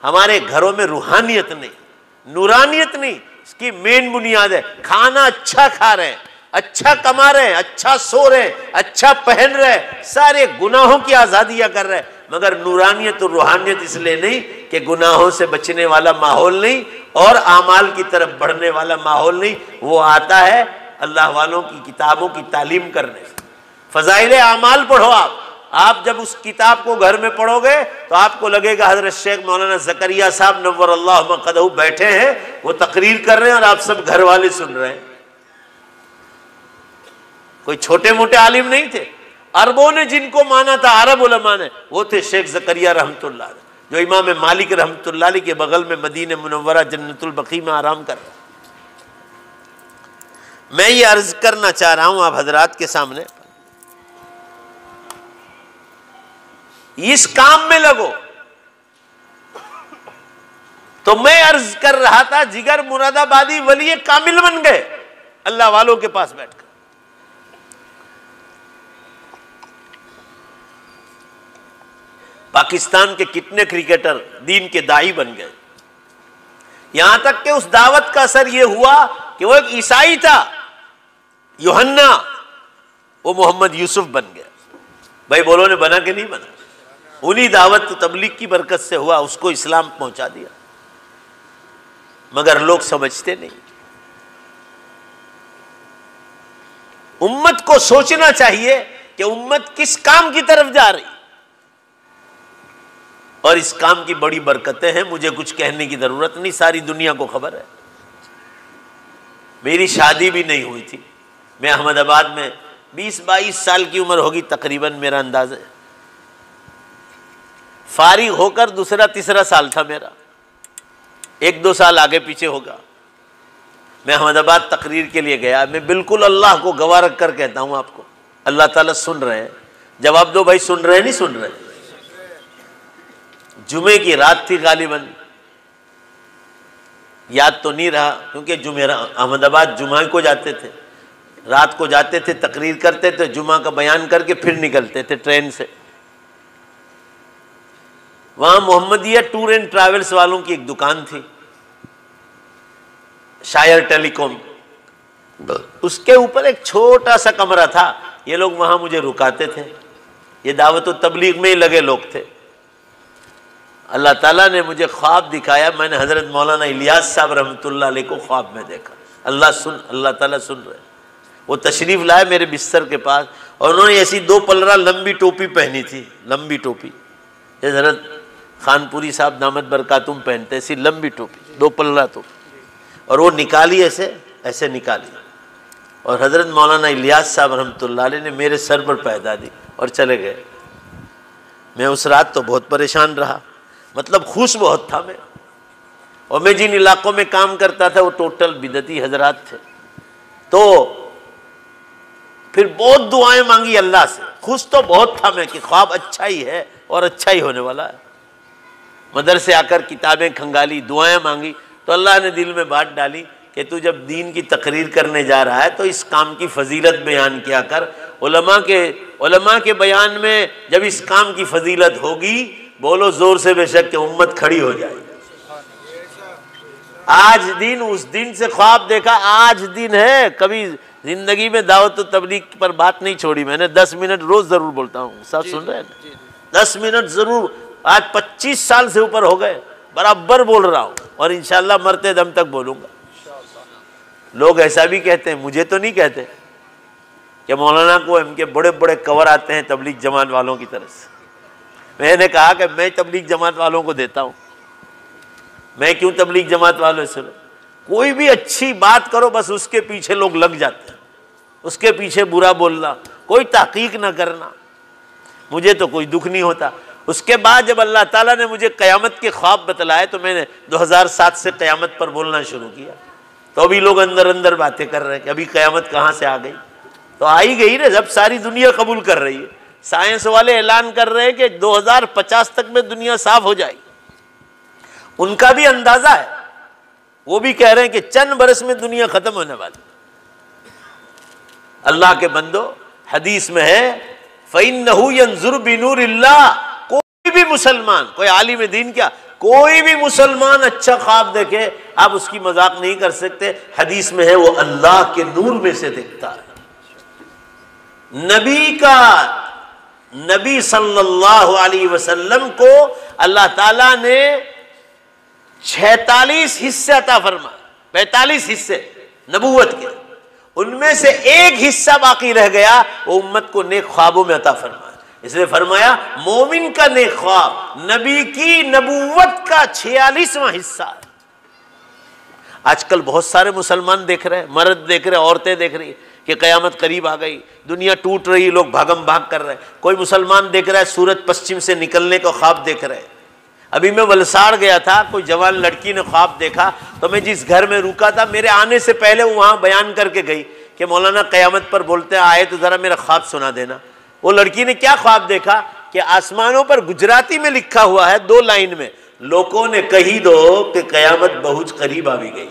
हमारे घरों में रूहानियत नहीं, नूरानियत नहीं, इसकी मेन बुनियाद है खाना अच्छा खा रहे हैं, अच्छा कमा रहे हैं, अच्छा सो रहे हैं, अच्छा पहन रहे हैं, सारे गुनाहों की आज़ादियाँ कर रहे हैं, मगर नूरानियत और रूहानियत इसलिए नहीं कि गुनाहों से बचने वाला माहौल नहीं और आमाल की तरफ बढ़ने वाला माहौल नहीं। वो आता है अल्लाह वालों की किताबों की तालीम करने से। फ़ज़ाइल आमाल पढ़ो आप जब उस किताब को घर में पढ़ोगे तो आपको लगेगा हज़रत शेख मौलाना ज़करिया साहब नव्वरल्लाहु मक़दहू बैठे हैं, वो तकरीर कर रहे हैं और आप सब घर वाले सुन रहे हैं। कोई छोटे मोटे आलिम नहीं थे। अरबों ने जिनको माना था, अरब उलमा ने, वो थे शेख ज़करिया रहमतुल्लाह, जो इमाम मालिक रहमतुल्लाह अलैह के बगल में मदीने मुनव्वरा जन्नतुल बकी में आराम कर रहे हैं। मैं ये अर्ज करना चाह रहा हूं आप हजरात के सामने, इस काम में लगो। तो मैं अर्ज कर रहा था, जिगर मुरादाबादी वली कामिल बन गए अल्लाह वालों के पास बैठकर। पाकिस्तान के कितने क्रिकेटर दीन के दाई बन गए। यहां तक कि उस दावत का असर यह हुआ कि वो एक ईसाई था यूहन्ना, वो मोहम्मद यूसुफ बन गया। भाई बोलो ने बना कि नहीं बना? उन्हीं दावत तबलीग की बरकत से हुआ, उसको इस्लाम पहुंचा दिया। मगर लोग समझते नहीं। उम्मत को सोचना चाहिए कि उम्मत किस काम की तरफ जा रही, और इस काम की बड़ी बरकतें हैं। मुझे कुछ कहने की जरूरत नहीं, सारी दुनिया को खबर है। मेरी शादी भी नहीं हुई थी, मैं अहमदाबाद में 20-22 साल की उम्र होगी तकरीबन, मेरा अंदाज है। फारिग होकर दूसरा तीसरा साल था मेरा, 1-2 साल आगे पीछे होगा। मैं अहमदाबाद तकरीर के लिए गया। मैं बिल्कुल अल्लाह को गवाह रख कर कहता हूं आपको, अल्लाह ताला सुन रहे हैं, जवाब दो भाई, सुन रहे हैं नहीं सुन रहे? जुमे की रात थी गालिबन, याद तो नहीं रहा, क्योंकि अहमदाबाद जुमा को जाते थे, रात को जाते थे, तकरीर करते थे, जुमा का बयान करके फिर निकलते थे ट्रेन से। वहां मोहम्मदिया टूर एंड ट्रैवल्स वालों की एक दुकान थी, शायर टेलीकॉम, उसके ऊपर एक छोटा सा कमरा था। ये लोग वहां मुझे रुकाते थे। ये दावत व तबलीग में ही लगे लोग थे। अल्लाह ताला ने मुझे ख्वाब दिखाया। मैंने हजरत मौलाना इलियास साहब रहमतुल्लाह अलैह को ख्वाब में देखा। अल्लाह ताला सुन रहे। वो तशरीफ लाए मेरे बिस्तर के पास, और उन्होंने ऐसी 2 पलरा लंबी टोपी पहनी थी, लंबी टोपी, जैसे हजरत खानपुरी साहब दामद बरकातुम पहनते, ऐसी लंबी टोपी, 2 पलरा टोपी, और वो निकाली ऐसे निकाली। और हज़रत मौलाना इलियास साहब रहमतुल्लाह अलैह ने मेरे सर पर पैदा दी और चले गए। मैं उस रात तो बहुत परेशान रहा, मतलब खुश बहुत था मैं। और मैं जिन इलाकों में काम करता था वो टोटल बिदती हजरात थे, तो फिर बहुत दुआएं मांगी अल्लाह से। खुश तो बहुत था मैं कि ख्वाब अच्छा ही है और अच्छा ही होने वाला है। मदरसे आकर किताबें खंगाली, दुआएं मांगी, तो अल्लाह ने दिल में बात डाली कि तू जब दीन की तकरीर करने जा रहा है तो इस काम की फजीलत बयान किया कर। उलमा के बयान में जब इस काम की फजीलत होगी, बोलो जोर से बेशक कि उम्मत खड़ी हो जाएगी। आज दिन उस दिन से ख्वाब देखा, आज दिन है। कभी जिंदगी में दावत तबलीग पर बात नहीं छोड़ी मैंने। 10 मिनट रोज जरूर बोलता हूँ, सब सुन रहे हैं? 10 मिनट जरूर। आज 25 साल से ऊपर हो गए, बराबर बोल रहा हूँ और इंशाल्लाह मरते दम तक बोलूंगा। लोग ऐसा भी कहते हैं, मुझे तो नहीं कहते, कि मौलाना को इनके बड़े बड़े कवर आते हैं तबलीग जमात वालों की तरफ से। मैंने कहा कि मैं तबलीग जमात वालों को देता हूँ, मैं क्यों तबलीग जमात वालों से? कोई भी अच्छी बात करो बस उसके पीछे लोग लग जाते हैं, उसके पीछे बुरा बोलना, कोई तहकीक ना करना। मुझे तो कोई दुख नहीं होता। उसके बाद जब अल्लाह ताला ने मुझे क़यामत के ख्वाब बतलाए तो मैंने 2007 से क़यामत पर बोलना शुरू किया। तो अभी लोग अंदर अंदर बातें कर रहे हैं कि अभी क़यामत कहाँ से आ गई। तो आ ही गई ना, जब सारी दुनिया कबूल कर रही है। साइंस वाले ऐलान कर रहे हैं कि 2050 तक में दुनिया साफ हो जाएगी। उनका भी अंदाजा है, वो भी कह रहे हैं कि चंद बरस में दुनिया खत्म होने वाली। अल्लाह के बंदो, हदीस में है फ़इन्नहु यंज़ुरु बिनूरिल्लाह। कोई भी मुसलमान, कोई आलिम दीन क्या, कोई भी मुसलमान अच्छा ख्वाब देखे, आप उसकी मजाक नहीं कर सकते। हदीस में है वो अल्लाह के नूर में से देखता है। नबी सल्लल्लाहु अलैहि वसल्लम को अल्लाह ताला ने 46 हिस्से अता फरमाए, 45 हिस्से नबूवत के, उनमें से एक हिस्सा बाकी रह गया, वो उम्मत को नेक ख्वाबों में अता फरमाया। इसलिए फरमाया मोमिन का नेक ख्वाब नबी की नबूवत का 46वां हिस्सा है। आजकल बहुत सारे मुसलमान देख रहे हैं, मर्द देख रहे हैं, औरतें देख रही कि क़यामत करीब आ गई, दुनिया टूट रही, लोग भागम भाग कर रहे हैं। कोई मुसलमान देख रहा है सूरज पश्चिम से निकलने का ख्वाब देख रहे हैं। अभी मैं वलसाड़ गया था, कोई जवान लड़की ने ख्वाब देखा, तो मैं जिस घर में रुका था मेरे आने से पहले वो वहाँ बयान करके गई कि मौलाना क़यामत पर बोलते आए तो ज़रा मेरा ख्वाब सुना देना। वो लड़की ने क्या ख्वाब देखा कि आसमानों पर गुजराती में लिखा हुआ है 2 लाइन में, लोगों ने कही दो कि क़यामत बहुत करीब आ गई।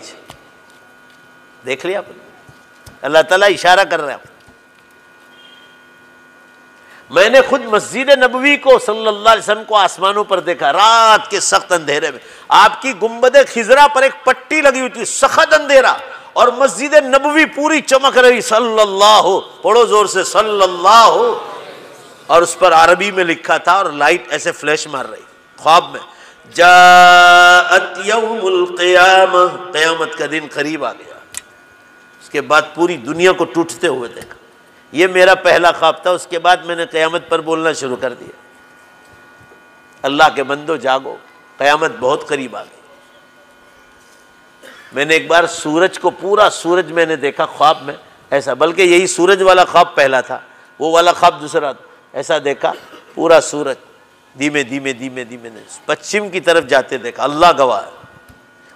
देख लिया आपने, अल्लाह ताला इशारा कर रहा है। मैंने खुद मस्जिद नबवी को सल्लल्लाहु अलैहि वसल्लम को आसमानों पर देखा, रात के सख्त अंधेरे में। आपकी गुंबद खिजरा पर एक पट्टी लगी हुई थी, सख्त अंधेरा, और मस्जिद नबवी पूरी चमक रही, सल्लल्लाहु, पढ़ो जोर से सल्लल्लाहु, और उस पर अरबी में लिखा था और लाइट ऐसे फ्लैश मार रही। ख्वाब में जाअत यौमुल क़ियामह, क़यामत का दिन करीब आ गया। उसके बाद पूरी दुनिया को टूटते हुए देखा। ये मेरा पहला ख्वाब था। उसके बाद मैंने क़यामत पर बोलना शुरू कर दिया। अल्लाह के बंदो जागो, क़यामत बहुत करीब आ गई। मैंने एक बार सूरज को, पूरा सूरज मैंने देखा ख्वाब में ऐसा, बल्कि यही सूरज वाला ख्वाब पहला था, वो वाला ख्वाब दूसरा था। ऐसा देखा पूरा सूरज धीमे धीमे धीमे धीमे पश्चिम की तरफ जाते देखा। अल्लाह गवाह है,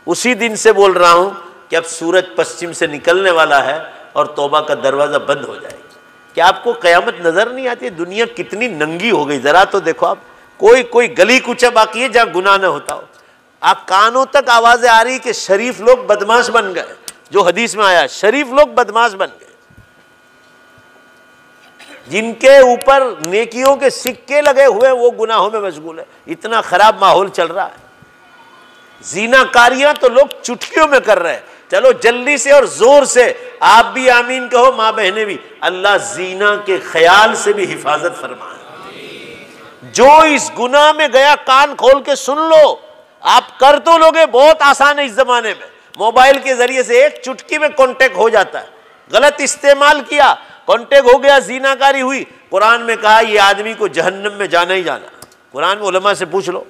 उसी दिन से बोल रहा हूँ कि अब सूरज पश्चिम से निकलने वाला है और तौबा का दरवाज़ा बंद हो जाएगा। क्या आपको क़यामत नज़र नहीं आती? दुनिया कितनी नंगी हो गई, ज़रा तो देखो आप। कोई गली कूचा बाकी है जहाँ गुनाह न होता हो। आप कानों तक आवाज़ें आ रही कि शरीफ लोग बदमाश बन गए, जो हदीस में आया, शरीफ लोग बदमाश बन गए। जिनके ऊपर नेकियों के सिक्के लगे हुए वो गुनाहों में मशगूल है। इतना खराब माहौल चल रहा है। ज़िनाकारियां तो लोग चुटकियों में कर रहे हैं। चलो जल्दी से और जोर से आप भी आमीन कहो, माँ बहनें भी। अल्लाह ज़िना के ख्याल से भी हिफाजत फरमाए। जो इस गुनाह में गया कान खोल के सुन लो। आप कर तो लोगे, बहुत आसान है इस जमाने में। मोबाइल के जरिए से एक चुटकी में कॉन्टेक्ट हो जाता है। गलत इस्तेमाल किया, कॉन्टेक्ट हो गया, ज़िनाकारी हुई। कुरान में कहा ये आदमी को जहन्नम में जाना ही जाना। कुरान में उलमा से पूछ लो।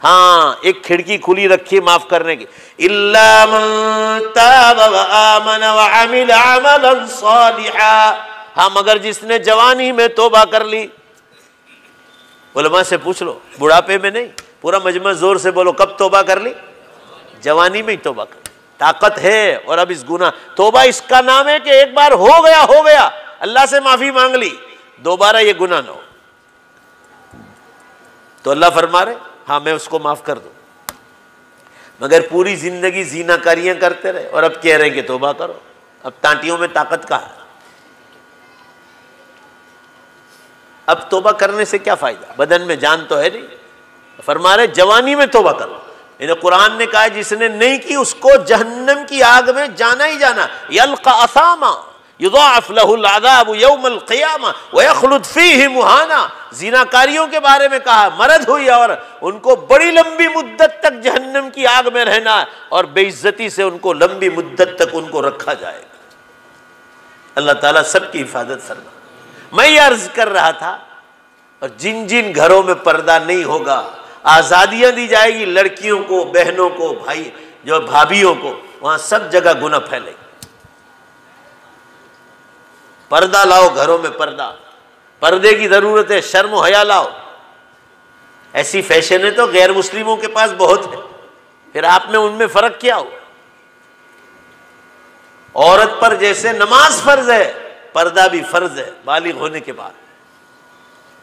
हाँ, एक खिड़की खुली रखी माफ करने की, इल्ला मन ताब व आमन व अमिल अमलन सालिहा। हाँ, मगर जिसने जवानी में तौबा कर ली। उलमा से पूछ लो, बुढ़ापे में नहीं, पूरा मजमा जोर से बोलो, कब तौबा कर ली? जवानी में ही तौबा कर ली। ताकत है। और अब इस गुनाह, तौबा इसका नाम है कि एक बार हो गया, अल्लाह से माफी मांग ली, दोबारा ये गुनाह ना हो। तो अल्लाह फरमा रहे, हाँ मैं उसको माफ कर दूं। मगर पूरी जिंदगी ज़िनाकारियां करते रहे और अब कह रहे हैं कि तौबा करो। अब टांटियों में ताकत कहाँ है? अब तौबा करने से क्या फायदा? बदन में जान तो है नहीं। फरमा रहे जवानी में तौबा करो। इन्हें कुरान ने कहा जिसने नहीं की उसको जहन्नम की आग में जाना ही जाना। यल्का असामा युदाअफ लहुल अज़ाब यौमल क़ियामा व यख़लुद फ़ीही मुहाना। ज़िनाकारियों के बारे में कहा मरद हुई और उनको बड़ी लंबी मुद्दत तक जहन्नम की आग में रहना और बेइज्जती से उनको लंबी मुद्दत तक उनको रखा जाएगा। अल्लाह ताला सबकी हिफाजत फरमा। मैं ये अर्ज कर रहा था, और जिन जिन घरों में पर्दा नहीं होगा, आज़ादियाँ दी जाएगी लड़कियों को, बहनों को, भाई जो भाभियों को, वहाँ सब जगह गुनाह फैलेगी। पर्दा लाओ घरों में, पर्दे की जरूरत है, शर्म और हया लाओ। ऐसी फैशन है तो गैर मुस्लिमों के पास बहुत है, फिर आप में उनमें फर्क क्या हो? औरत पर जैसे नमाज फर्ज है, पर्दा भी फर्ज है बालिग होने के बाद।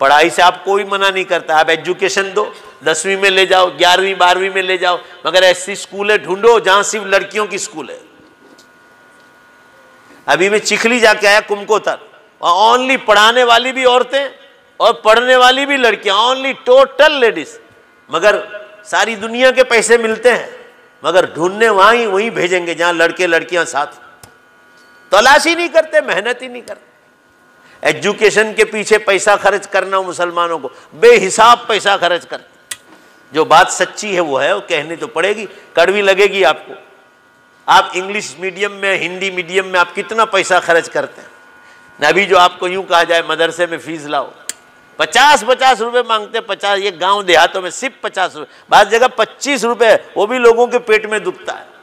पढ़ाई से आप कोई मना नहीं करता, आप एजुकेशन दो, 10वीं में ले जाओ, 11वीं 12वीं में ले जाओ, मगर ऐसी स्कूलें ढूंढो जहां सिर्फ लड़कियों की स्कूल है। अभी मैं चिखली जाके आया, कुमकोतर, ओनली पढ़ाने वाली भी औरतें और पढ़ने वाली भी लड़कियां, ओनली टोटल लेडीज। मगर सारी दुनिया के पैसे मिलते हैं, मगर ढूंढने वहीं भेजेंगे जहां लड़के लड़कियां साथ। तलाश ही नहीं करते, मेहनत ही नहीं करते। एजुकेशन के पीछे पैसा खर्च करना मुसलमानों को, बेहिसाब पैसा खर्च करते। जो बात सच्ची है वो है, वो कहनी तो पड़ेगी, कड़वी लगेगी आपको। आप इंग्लिश मीडियम में, हिंदी मीडियम में आप कितना पैसा खर्च करते हैं? अभी जो आपको यूं कहा जाए मदरसे में फीस लाओ, 50-50 रुपए मांगते। 50, ये गांव देहातों में सिर्फ 50 रुपए, बाद जगह 25 रुपए, वो भी लोगों के पेट में दुखता है।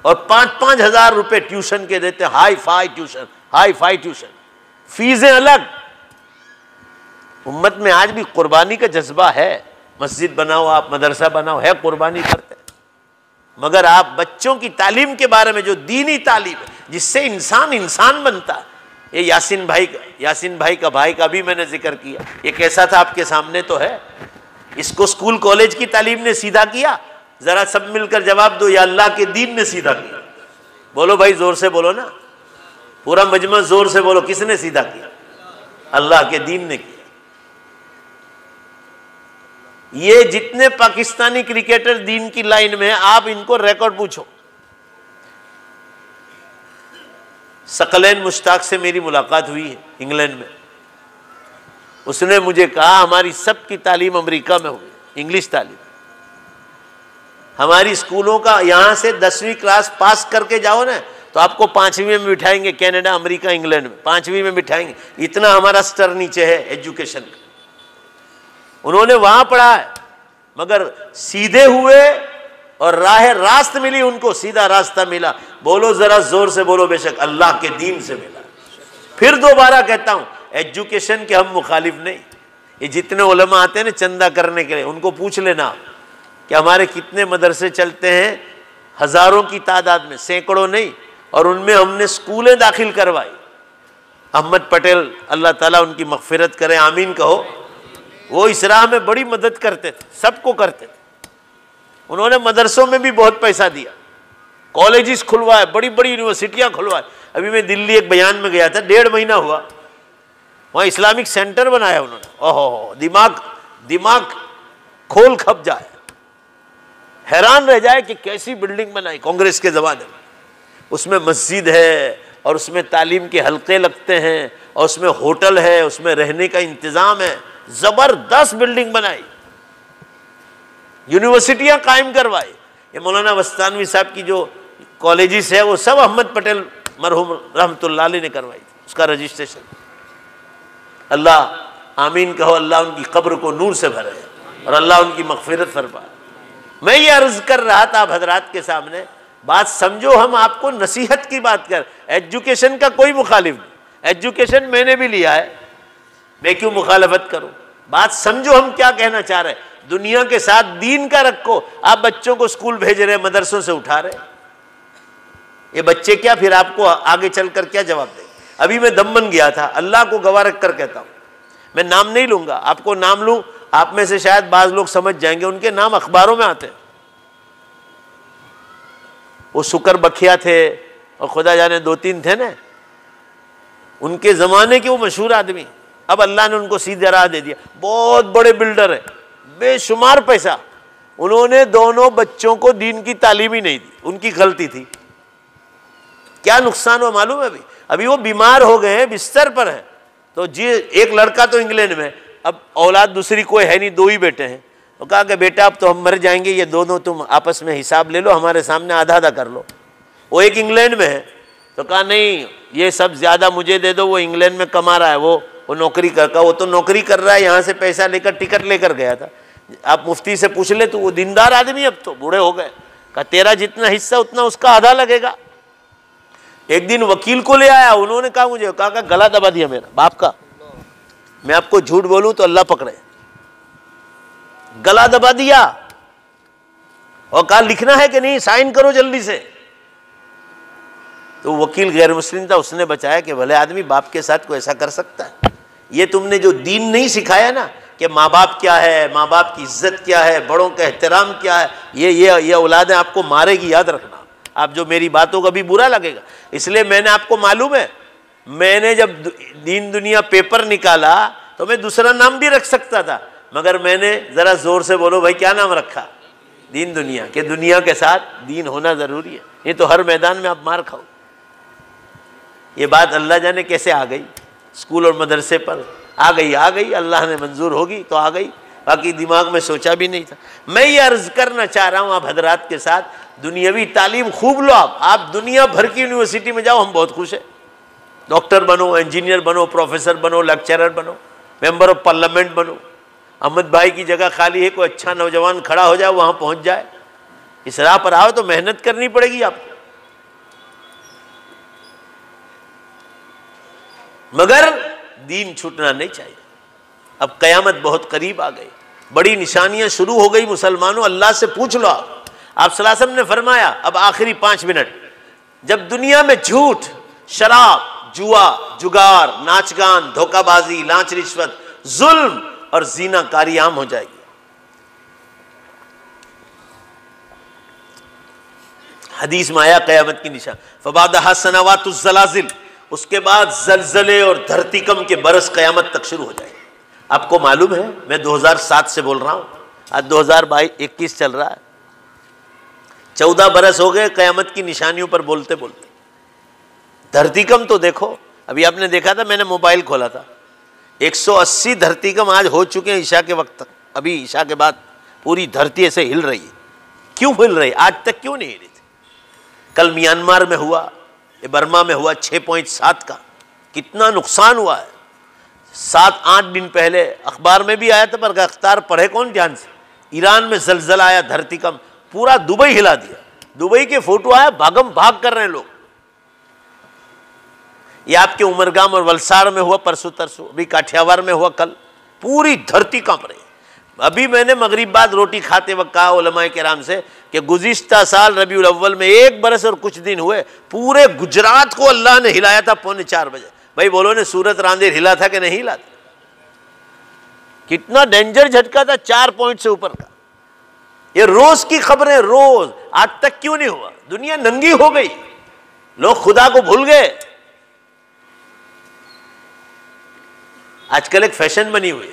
और 5-5 हजार रुपए ट्यूशन के देते हैं, हाई फाई ट्यूशन, फीसें अलग। उम्मत में आज भी कुर्बानी का जज्बा है। मस्जिद बनाओ आप, मदरसा बनाओ, है कुर्बानी करते। मगर आप बच्चों की तालीम के बारे में, जो दीनी तालीम है जिससे इंसान बनता है, ये यासीन भाई का भाई का भी मैंने जिक्र किया, ये कैसा था आपके सामने तो है। इसको स्कूल कॉलेज की तालीम ने सीधा किया? जरा सब मिलकर जवाब दो, या अल्लाह के दीन ने सीधा किया? बोलो भाई, जोर से बोलो ना, पूरा मजमा जोर से बोलो, किसने सीधा किया? अल्लाह के दीन ने किया। ये जितने पाकिस्तानी क्रिकेटर दीन की लाइन में, आप इनको रिकॉर्ड पूछो। सकलैन मुश्ताक से मेरी मुलाकात हुई है इंग्लैंड में। उसने मुझे कहा हमारी सबकी तालीम अमेरिका में हुई, इंग्लिश तालीम। हमारी स्कूलों का यहां से 10वीं क्लास पास करके जाओ ना, तो आपको 5वीं में बिठाएंगे, कनाडा, अमेरिका, इंग्लैंड में 5वीं में बिठाएंगे। इतना हमारा स्तर नीचे है एजुकेशन का। उन्होंने वहां पढ़ा है, मगर सीधे हुए और रास्त मिली उनको, सीधा रास्ता मिला। बोलो जरा जोर से बोलो, बेशक अल्लाह के दीन से मिला। फिर दोबारा कहता हूं, एजुकेशन के हम मुखालिफ नहीं। ये जितने उलमा आते हैं ना चंदा करने के लिए, उनको पूछ लेना कि हमारे कितने मदरसे चलते हैं, हजारों की तादाद में, सैकड़ों नहीं, और उनमें हमने स्कूलें दाखिल करवाई। अहमद पटेल, अल्लाह ताला उनकी मगफिरत करे, आमीन कहो। वो इस राह में बड़ी मदद करते थे, सबको करते थे। उन्होंने मदरसों में भी बहुत पैसा दिया, कॉलेजेस खुलवाए, बड़ी बड़ी यूनिवर्सिटियां खुलवाए। अभी मैं दिल्ली एक बयान में गया था, 1.5 महीना हुआ, वहाँ इस्लामिक सेंटर बनाया उन्होंने। ओहो, दिमाग खोल खप जाए, हैरान रह जाए कि कैसी बिल्डिंग बनाई कांग्रेस के ज़माने में। उसमें मस्जिद है और उसमें तालीम के हल्के लगते हैं और उसमें होटल है, उसमें रहने का इंतज़ाम है। ज़बरदस्त बिल्डिंग बनाई, यूनिवर्सिटियां कायम करवाई। ये मौलाना वस्तानवी साहब की जो कॉलेजेस है वो सब अहमद पटेल मरहूम रहमतुल्लाह अलैह ने करवाई थी, उसका रजिस्ट्रेशन। अल्लाह आमीन कहो, अल्लाह उनकी कब्र को नूर से भरे। और अल्लाह उनकी मग़फ़िरत फरमाए। मैं ये अर्ज़ कर रहा था आप हजरात के सामने, बात समझो, हम आपको नसीहत की बात कर, एजुकेशन का कोई मुखालिफ नहीं, एजुकेशन मैंने भी लिया है, मैं क्यों मुखालफत करूं। बात समझो हम क्या कहना चाह रहे हैं। दुनिया के साथ दीन का रखो। आप बच्चों को स्कूल भेज रहे, मदरसों से उठा रहे, ये बच्चे क्या फिर आपको आगे चलकर क्या जवाब दें। अभी मैं दमन गया था, अल्लाह को गवाह रख कर कहता हूं, मैं नाम नहीं लूंगा, आपको नाम लूं आप में से शायद बाज लोग समझ जाएंगे, उनके नाम अखबारों में आते हैं। वो शुक्र बखिया थे और खुदा जाने 2-3 थे ना, उनके जमाने के वो मशहूर आदमी, अब अल्लाह ने उनको सीधे राह दे दिया, बहुत बड़े बिल्डर है, बेशुमार पैसा। उन्होंने दोनों बच्चों को दीन की तालीम ही नहीं दी, उनकी गलती थी। क्या नुकसान हुआ मालूम है? अभी वो बीमार हो गए हैं, बिस्तर पर है, तो जी एक लड़का तो इंग्लैंड में, अब औलाद दूसरी कोई है नहीं, 2 ही बेटे हैं, तो कहा कि बेटा अब तो हम मर जाएंगे, ये दोनों तुम आपस में हिसाब ले लो, हमारे सामने आधा आधा कर लो। वो एक इंग्लैंड में है, तो कहा नहीं ये सब ज़्यादा मुझे दे दो, वो इंग्लैंड में कमा रहा है, वो नौकरी करता, वो तो नौकरी कर रहा है, यहाँ से पैसा लेकर टिकट लेकर गया था। आप मुफ्ती से पूछ ले तो वो दीनदार आदमी, अब तो बूढ़े हो गए, कहा तेरा जितना हिस्सा उतना उसका आधा लगेगा। एक दिन वकील को ले आया, उन्होंने कहा मुझे, कहा गला दबा दिया मेरा बाप का, मैं आपको झूठ बोलूं तो अल्लाह पकड़े, गला दबा दिया और कहा लिखना है कि नहीं, साइन करो जल्दी से। तो वकील गैर मुस्लिम था, उसने बचाया कि भले आदमी बाप के साथ कोई ऐसा कर सकता है। ये तुमने जो दीन नहीं सिखाया ना कि माँ बाप क्या है, माँ बाप की इज्जत क्या है, बड़ों का एहतराम क्या है, ये औलादें आपको मारेगी, याद रखना। आप जो मेरी बातों का भी बुरा लगेगा, इसलिए मैंने आपको मालूम है, मैंने जब दीन दुनिया पेपर निकाला तो मैं दूसरा नाम भी रख सकता था, मगर मैंने जरा जोर से बोलो भाई क्या नाम रखा? दीन दुनिया, कि दुनिया के साथ दीन होना जरूरी है। ये तो हर मैदान में आप मार खाओ। ये बात अल्लाह जाने कैसे आ गई, स्कूल और मदरसे पर आ गई, अल्लाह ने मंजूर होगी तो आ गई, बाकी दिमाग में सोचा भी नहीं था। मैं ये अर्ज करना चाह रहा हूँ आप हजरात के साथ, दुनियावी तालीम खूब लो। आप दुनिया भर की यूनिवर्सिटी में जाओ, हम बहुत खुश हैं। डॉक्टर बनो, इंजीनियर बनो, प्रोफेसर बनो, लेक्चरर बनो, मेंबर ऑफ पार्लियामेंट बनो। अहमद भाई की जगह खाली है, कोई अच्छा नौजवान खड़ा हो जाए, वहां पहुंच जाए। इस राह पर आओ तो मेहनत करनी पड़ेगी आपको, मगर दीन छूटना नहीं चाहिए। अब कयामत बहुत करीब आ गई, बड़ी निशानियां शुरू हो गई मुसलमानों, अल्लाह से पूछ लो। आप सल्लल्लाहु अलैहि वसल्लम ने फरमाया, अब आखिरी 5 मिनट, जब दुनिया में झूठ, शराब, जुआ, जुगार, नाचगान, धोखाबाजी, लांच रिश्वत, जुल्म और ज़िनाकारी आम हो जाएगी। हदीस में आया क़यामत की निशान, फबादहा सनावातुज़ ज़लाज़िल, उसके बाद जलजले और धरतीकंप के बरस क़यामत तक शुरू हो जाएंगे। आपको मालूम है मैं 2007 से बोल रहा हूं, आज 2021 चल रहा है, 14 बरस हो गए क़यामत की निशानियों पर बोलते बोलते। धरतीकंप तो देखो, अभी आपने देखा था, मैंने मोबाइल खोला था, 180 धरतीकंप आज हो चुके हैं ईशा के वक्त तक। अभी ईशा के बाद पूरी धरती ऐसे हिल रही है। क्यों हिल रही? आज तक क्यों नहीं हिली थी? कल म्यांमार में हुआ, बर्मा में हुआ 6.7 का, कितना नुकसान हुआ है। 7-8 दिन पहले अखबार में भी आया था, पर अख्तार पढ़े कौन ध्यान से। ईरान में जलजला आया, धरतीकंप, पूरा दुबई हिला दिया। दुबई के फोटो आया, भागम भाग कर रहे हैं लोग। ये आपके उमरगाम और वलसाड़ में हुआ परसों तरसों, अभी काठियावाड़ में हुआ कल, पूरी धरती कांप रही। अभी मैंने मगरिब बाद रोटी खाते वक्त कहा उलमाए किराम से कि गुज़िश्ता साल रबीउल अव्वल में 1 बरस और कुछ दिन हुए, पूरे गुजरात को अल्लाह ने हिलाया था 3:45 बजे। भाई बोलो ने सूरत रांदेर हिला था कि नहीं हिला था? कितना डेंजर झटका था, 4 पॉइंट से ऊपर का। ये रोज की खबरें, रोज। आज तक क्यों नहीं हुआ? दुनिया नंगी हो गई, लोग खुदा को भूल गए। आजकल एक फैशन बनी हुई,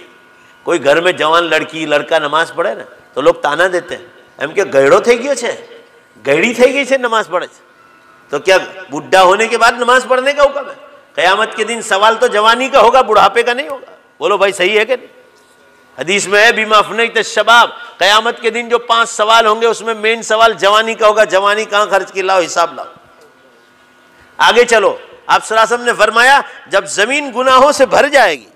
कोई घर में जवान लड़की लड़का नमाज पढ़े ना तो लोग ताना देते हैं, एम के गैड़ो થઈ ગયો છે, गैड़ी થઈ गई છે नमाज पढ़े। तो क्या बुढ़ा होने के बाद नमाज पढ़ने का हुक्म है? कयामत के दिन सवाल तो जवानी का होगा, बुढ़ापे का नहीं होगा। बोलो भाई सही है कि नहीं? हदीस में है बीमा अफनैत शबाब, कयामत के दिन जो 5 सवाल होंगे उसमें मेन सवाल जवानी का होगा। जवानी कहां खर्च की, लाओ हिसाब लाओ। आगे चलो, आप सल्लल्लाहु अलैहि वसल्लम ने फरमाया जब जमीन गुनाहों से भर जाएगी,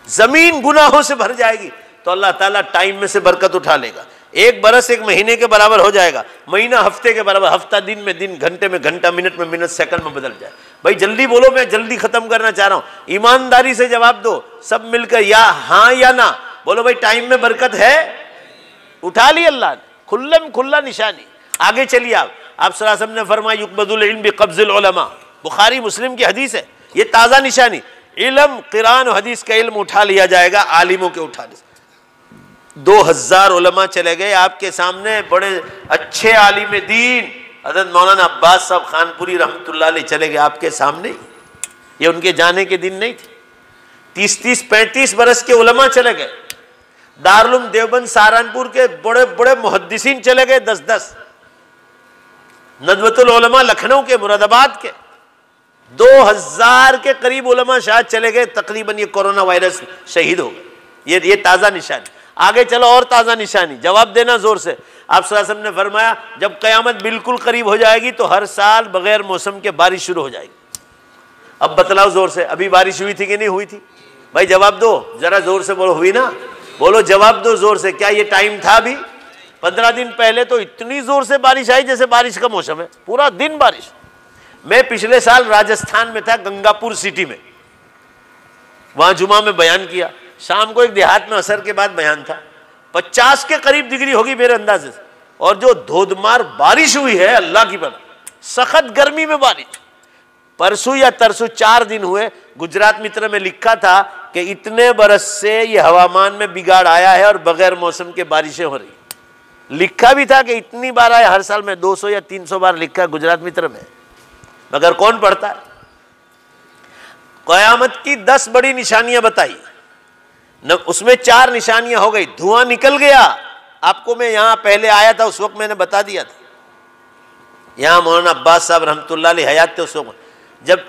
जमीन गुनाहों से भर जाएगी, तो अल्लाह ताला टाइम में से बरकत उठा लेगा। एक बरस एक महीने के बराबर हो जाएगा, महीना हफ्ते के बराबर, हफ्ता दिन में दिन, घंटे में घंटा, मिनट में मिनट, सेकंड में बदल जाए। भाई जल्दी बोलो, मैं जल्दी खत्म करना चाह रहा हूं। ईमानदारी से जवाब दो, सब मिलकर, या हाँ या ना बोलो। भाई टाइम में बरकत है, उठा ली अल्लाह ने, खुल्लम खुल्ला निशानी। आगे चलिए आप सल्लल्लाहु अलैहि वसल्लम ने फरमाया युक़बज़ुल इल्म बिक़ब्ज़िल उलमा, बुखारी मुस्लिम की हदीस है, ये ताज़ा निशानी। इल्म कुरान और हदीस का इल्म उठा लिया जाएगा आलिमों के उठाने से। 2000 उलमा चले गए आपके सामने, बड़े अच्छे आलिम दीन हज़रत मौलाना अब्बास साहब खानपुरी रहमतुल्लाह अलैह चले गए आपके सामने। ये उनके जाने के दिन नहीं थे। 30-30, 35 बरस के उलमा चले गए। दारुल देवबंद सहारनपुर के बड़े बड़े मुहद्दिसीन चले गए 10-10। नदवतुल उलमा लखनऊ के, मुरादाबाद के 2000 के करीब उलमा शायद चले गए तकरीबन। ये कोरोना वायरस शहीद हो गए। ये ताज़ा निशानी। आगे चलो और ताज़ा निशानी, जवाब देना जोर से। आप सल्लल्लाहु अलैहि वसल्लम ने फरमाया जब क़यामत बिल्कुल करीब हो जाएगी तो हर साल बगैर मौसम के बारिश शुरू हो जाएगी। अब बतलाओ जोर से, अभी बारिश हुई थी कि नहीं हुई थी? भाई जवाब दो, जरा जोर से बोलो, हुई ना? बोलो, जवाब दो जोर से। क्या ये टाइम था? अभी 15 दिन पहले तो इतनी जोर से बारिश आई जैसे बारिश का मौसम है, पूरा दिन बारिश। मैं पिछले साल राजस्थान में था, गंगापुर सिटी में, वहां जुमा में बयान किया। शाम को एक देहात में असर के बाद बयान था। 50 के करीब डिग्री होगी मेरे अंदाजे से। और जो धोधमार बारिश हुई है, अल्लाह की बना, सख्त गर्मी में बारिश। परसों या तरसों 4 दिन हुए। गुजरात मित्र में लिखा था कि इतने बरस से ये हवामान में बिगाड़ आया है और बगैर मौसम के बारिशें हो रही। लिखा भी था कि इतनी बार आया, हर साल में 200 या 300 बार लिखा गुजरात मित्र में, मगर कौन पढ़ता है? क़यामत की 10 बड़ी निशानियां बताई न, उसमें 4 निशानियां हो गई। धुआं निकल गया। आपको मैं यहां पहले आया था, उस वक्त मैंने बता दिया था। यहां मौलाना अब्बास साहब रहमतुल्लाह अलैह हयात थे उस वक्त, जब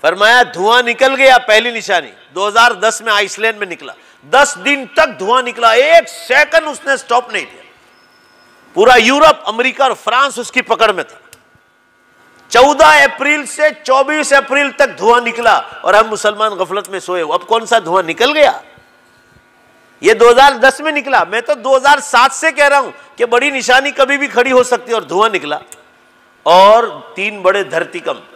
फरमाया धुआं निकल गया, पहली निशानी 2010 में आइसलैंड में निकला। 10 दिन तक धुआं निकला, 1 सेकंड उसने स्टॉप नहीं किया। पूरा यूरोप, अमेरिका और फ्रांस उसकी पकड़ में था। 14 अप्रैल से 24 अप्रैल तक धुआं निकला और हम मुसलमान गफलत में सोए। अब कौन सा धुआं निकल गया? ये 2010 में निकला। मैं तो 2007 से कह रहा हूं कि बड़ी निशानी कभी भी खड़ी हो सकती है, और धुआं निकला। और 3 बड़े धरतीकंप,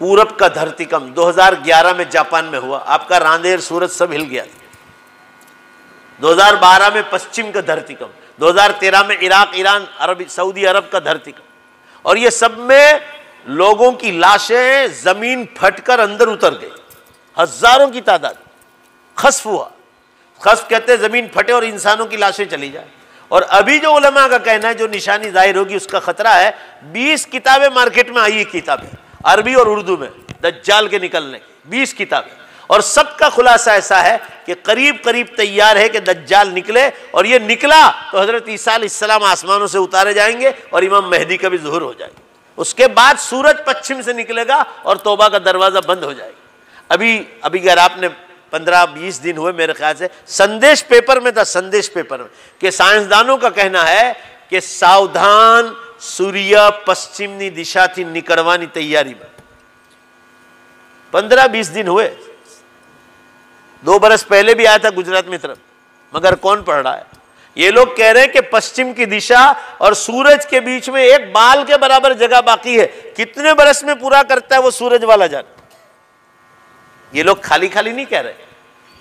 पूरब का धरतीकंप 2011 में जापान में हुआ, आपका रांदेर सूरत सब हिल गया। 2012 में पश्चिम का धरतीकंप, 2013 में इराक, ईरान, सऊदी अरब का धरतीकंप। और ये सब में लोगों की लाशें जमीन फटकर अंदर उतर गई, हजारों की तादाद। खस्फ हुआ, खस्फ कहते हैं जमीन फटे और इंसानों की लाशें चली जाए। और अभी जो उलमा का कहना है जो निशानी जाहिर होगी उसका खतरा है। 20 किताबें मार्केट में आई है, किताबें अरबी और उर्दू में, दज्जाल के निकलने की 20 किताबें। और सबका खुलासा ऐसा है कि करीब करीब तैयार है कि दज्जाल निकले। और ये निकला तो हजरत ईसा अलैहिस्सलाम आसमानों से उतारे जाएंगे और इमाम मेहदी का भी ज़ुहूर हो जाएगा। उसके बाद सूरज पश्चिम से निकलेगा और तौबा का दरवाजा बंद हो जाएगा। अभी अगर आपने 15-20 दिन हुए मेरे ख्याल से, संदेश पेपर में था, संदेश पेपर में, कि साइंसदानों का कहना है कि सावधान, सूर्य पश्चिमनी दिशा थी निकलवानी तैयारी में। 15-20 दिन हुए। 2 बरस पहले भी आया था गुजरात में तरफ, मगर कौन पढ़ रहा है? ये लोग कह रहे हैं कि पश्चिम की दिशा और सूरज के बीच में एक बाल के बराबर जगह बाकी है। कितने बरस में पूरा करता है वो सूरज वाला जान। ये लोग खाली खाली नहीं कह रहे।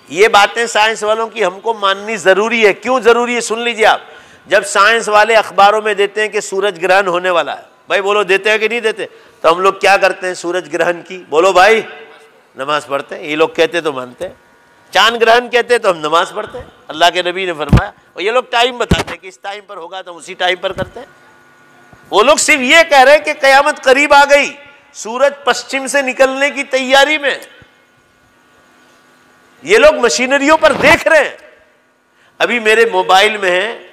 ये बातें साइंस वालों की हमको माननी जरूरी है। क्यों जरूरी है? सुन लीजिए आप। जब साइंस वाले अखबारों में देते हैं कि सूरज ग्रहण होने वाला है, भाई बोलो देते हैं कि नहीं देते? तो हम लोग क्या करते हैं सूरज ग्रहण की? बोलो भाई, नमाज पढ़ते हैं। ये लोग कहते तो मानते हैं। चांद ग्रहण कहते तो हम नमाज पढ़ते हैं, अल्लाह के नबी ने फरमाया। और ये लोग टाइम बताते हैं कि इस टाइम पर होगा तो उसी टाइम पर करते हैं। वो लोग सिर्फ ये कह रहे हैं कि कयामत करीब आ गई, सूरज पश्चिम से निकलने की तैयारी में। ये लोग मशीनरियों पर देख रहे हैं। अभी मेरे मोबाइल में है,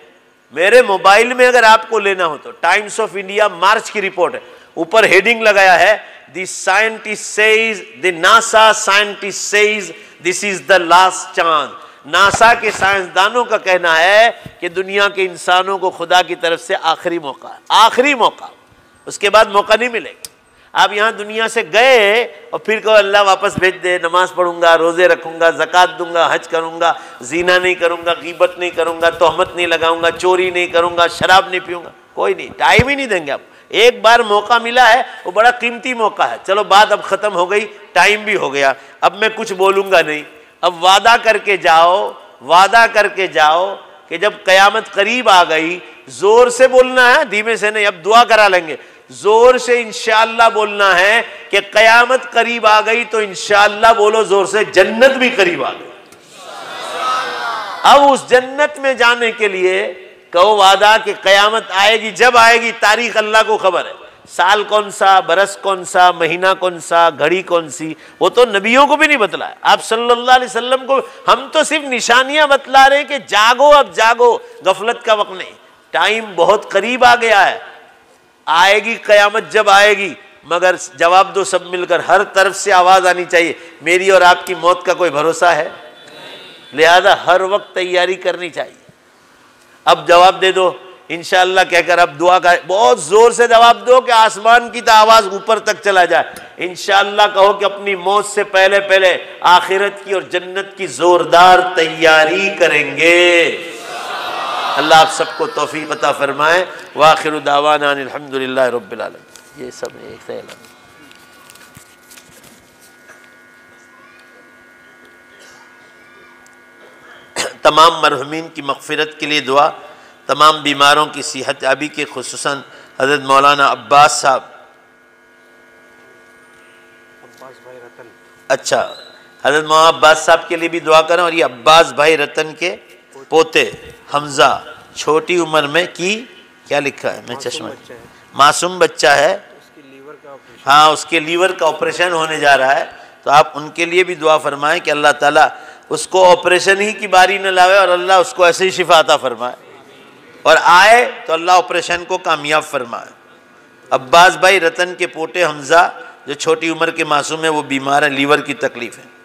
मेरे मोबाइल में अगर आपको लेना हो तो टाइम्स ऑफ इंडिया मार्च की रिपोर्ट है, ऊपर हेडिंग लगाया है the scientist says, the NASA scientist says this is the last chance. NASA के साइंसदानों का कहना है कि दुनिया के इंसानों को खुदा की तरफ से आखिरी मौका है, आखिरी मौका, उसके बाद मौका नहीं मिलेगा। आप यहाँ दुनिया से गए और फिर कहो अल्लाह वापस भेज दे, नमाज पढ़ूंगा, रोज़े रखूंगा, ज़कात दूंगा, हज करूंगा, जीना नहीं करूंगा, गीबत नहीं करूंगा, तोहमत नहीं लगाऊंगा, चोरी नहीं करूंगा, शराब नहीं पीऊंगा, कोई नहीं, टाइम ही नहीं देंगे आप। एक बार मौका मिला है, वो बड़ा कीमती मौका है। चलो बात अब ख़त्म हो गई, टाइम भी हो गया, अब मैं कुछ बोलूँगा नहीं। अब वादा करके जाओ, वादा करके जाओ कि जब क़यामत करीब आ गई, ज़ोर से बोलना है, धीमे से नहीं। अब दुआ करा लेंगे, ज़ोर से इंशाअल्लाह बोलना है कि क़यामत करीब आ गई तो इंशाअल्लाह बोलो ज़ोर से, जन्नत भी करीब आ गई। अब उस जन्नत में जाने के लिए कहो वादा कि क़यामत आएगी, जब आएगी तारीख अल्लाह को खबर है, साल कौन सा, बरस कौन सा, महीना कौन सा, घड़ी कौन सी, वो तो नबियों को भी नहीं बतलाया। आप सल्लल्लाहु अलैहि वसल्लम को हम तो सिर्फ निशानियां बतला रहे हैं कि जागो, अब जागो, गफलत का वक्त नहीं, टाइम बहुत करीब आ गया है। आएगी क़यामत, जब आएगी, मगर जवाब दो सब मिलकर, हर तरफ से आवाज़ आनी चाहिए, मेरी और आपकी मौत का कोई भरोसा है, लिहाजा हर वक्त तैयारी करनी चाहिए। अब जवाब दे दो इंशाअल्लाह कहकर, अब दुआ का बहुत जोर से जवाब दो कि आसमान की तो आवाज़ ऊपर तक चला जाए। इंशाअल्लाह कहो कि अपनी मौत से पहले पहले आखिरत की और जन्नत की जोरदार तैयारी करेंगे। अल्लाह आप सबको तौफीक अता फरमाए। व आखिरु दावाना अनिल हम्दुलिल्लाहि रब्बिल आलमीन। ये सब एक से ऐलान। तमाम मरहुमीन की मग़फ़िरत के लिए दुआ, तमाम बीमारों की सेहत याबी के, खुसूसन हज़रत मौलाना अब्बास साहब, अच्छा हज़रत मौलाना अब्बास साहब के लिए भी दुआ करें। और ये अब्बास भाई रतन के पोते हमज़ा, छोटी उम्र में की, क्या लिखा है, मैं चश्मा, मासूम बच्चा है, हाँ उसके लीवर का ऑपरेशन होने जा रहा है, तो आप उनके लिए भी दुआ फरमाएं कि अल्लाह ताला उसको ऑपरेशन ही की बारी न लावे और अल्लाह उसको ऐसे ही शिफा अता फरमाए, और आए तो अल्लाह ऑपरेशन को कामयाब फरमाए। अब्बास भाई रतन के पोते हमज़ा जो छोटी उम्र के मासूम है, वो बीमार है, लीवर की तकलीफ़ है।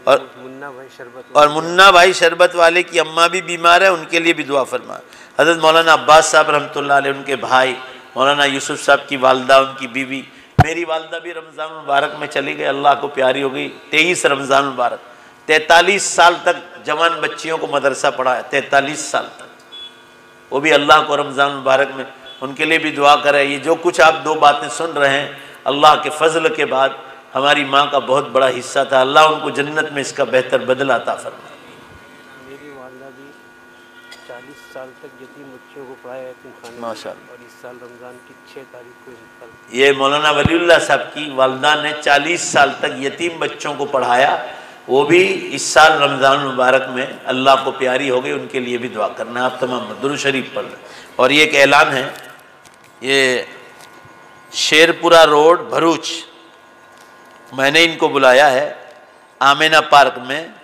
और मुन्ना भाई शरबत वाले की अम्मा भी बीमार है, उनके लिए भी दुआ फरमाए। हज़रत मौलाना अब्बास साहब रहमतुल्लाह अलैह, उनके भाई मौलाना यूसुफ साहब की वालदा, उनकी बीवी, मेरी वालदा भी रमज़ान मुबारक में चली गई, अल्लाह को प्यारी हो गई। 23 रमज़ान मुबारक, 43 साल तक जवान बच्चियों को मदरसा पढ़ाया, 43 साल तक, वो भी अल्लाह को रमज़ान मुबारक में, उनके लिए भी दुआ करें। ये जो कुछ आप दो बातें सुन रहे हैं, अल्लाह के फजल के बाद हमारी माँ का बहुत बड़ा हिस्सा था, अल्लाह उनको जन्नत में इसका बेहतर बदला अता फरमाए। मेरी वालदा भी 40 साल तक यतीम बच्चों को पढ़ाया यतीमखाने, माशाअल्लाह, और इस साल रमज़ान की 6 तारीख को ये मौलाना वलीउल्लाह साहब की वालदा ने 40 साल तक यतीम बच्चों को पढ़ाया, वो भी इस साल रमज़ान मुबारक में अल्लाह को प्यारी हो गई, उनके लिए भी दुआ करना। आप तमाम दुरूद शरीफ पढ़ लें। और ये एक ऐलान है, ये शेरपुरा रोड भरूच, मैंने इनको बुलाया है, आमेना पार्क में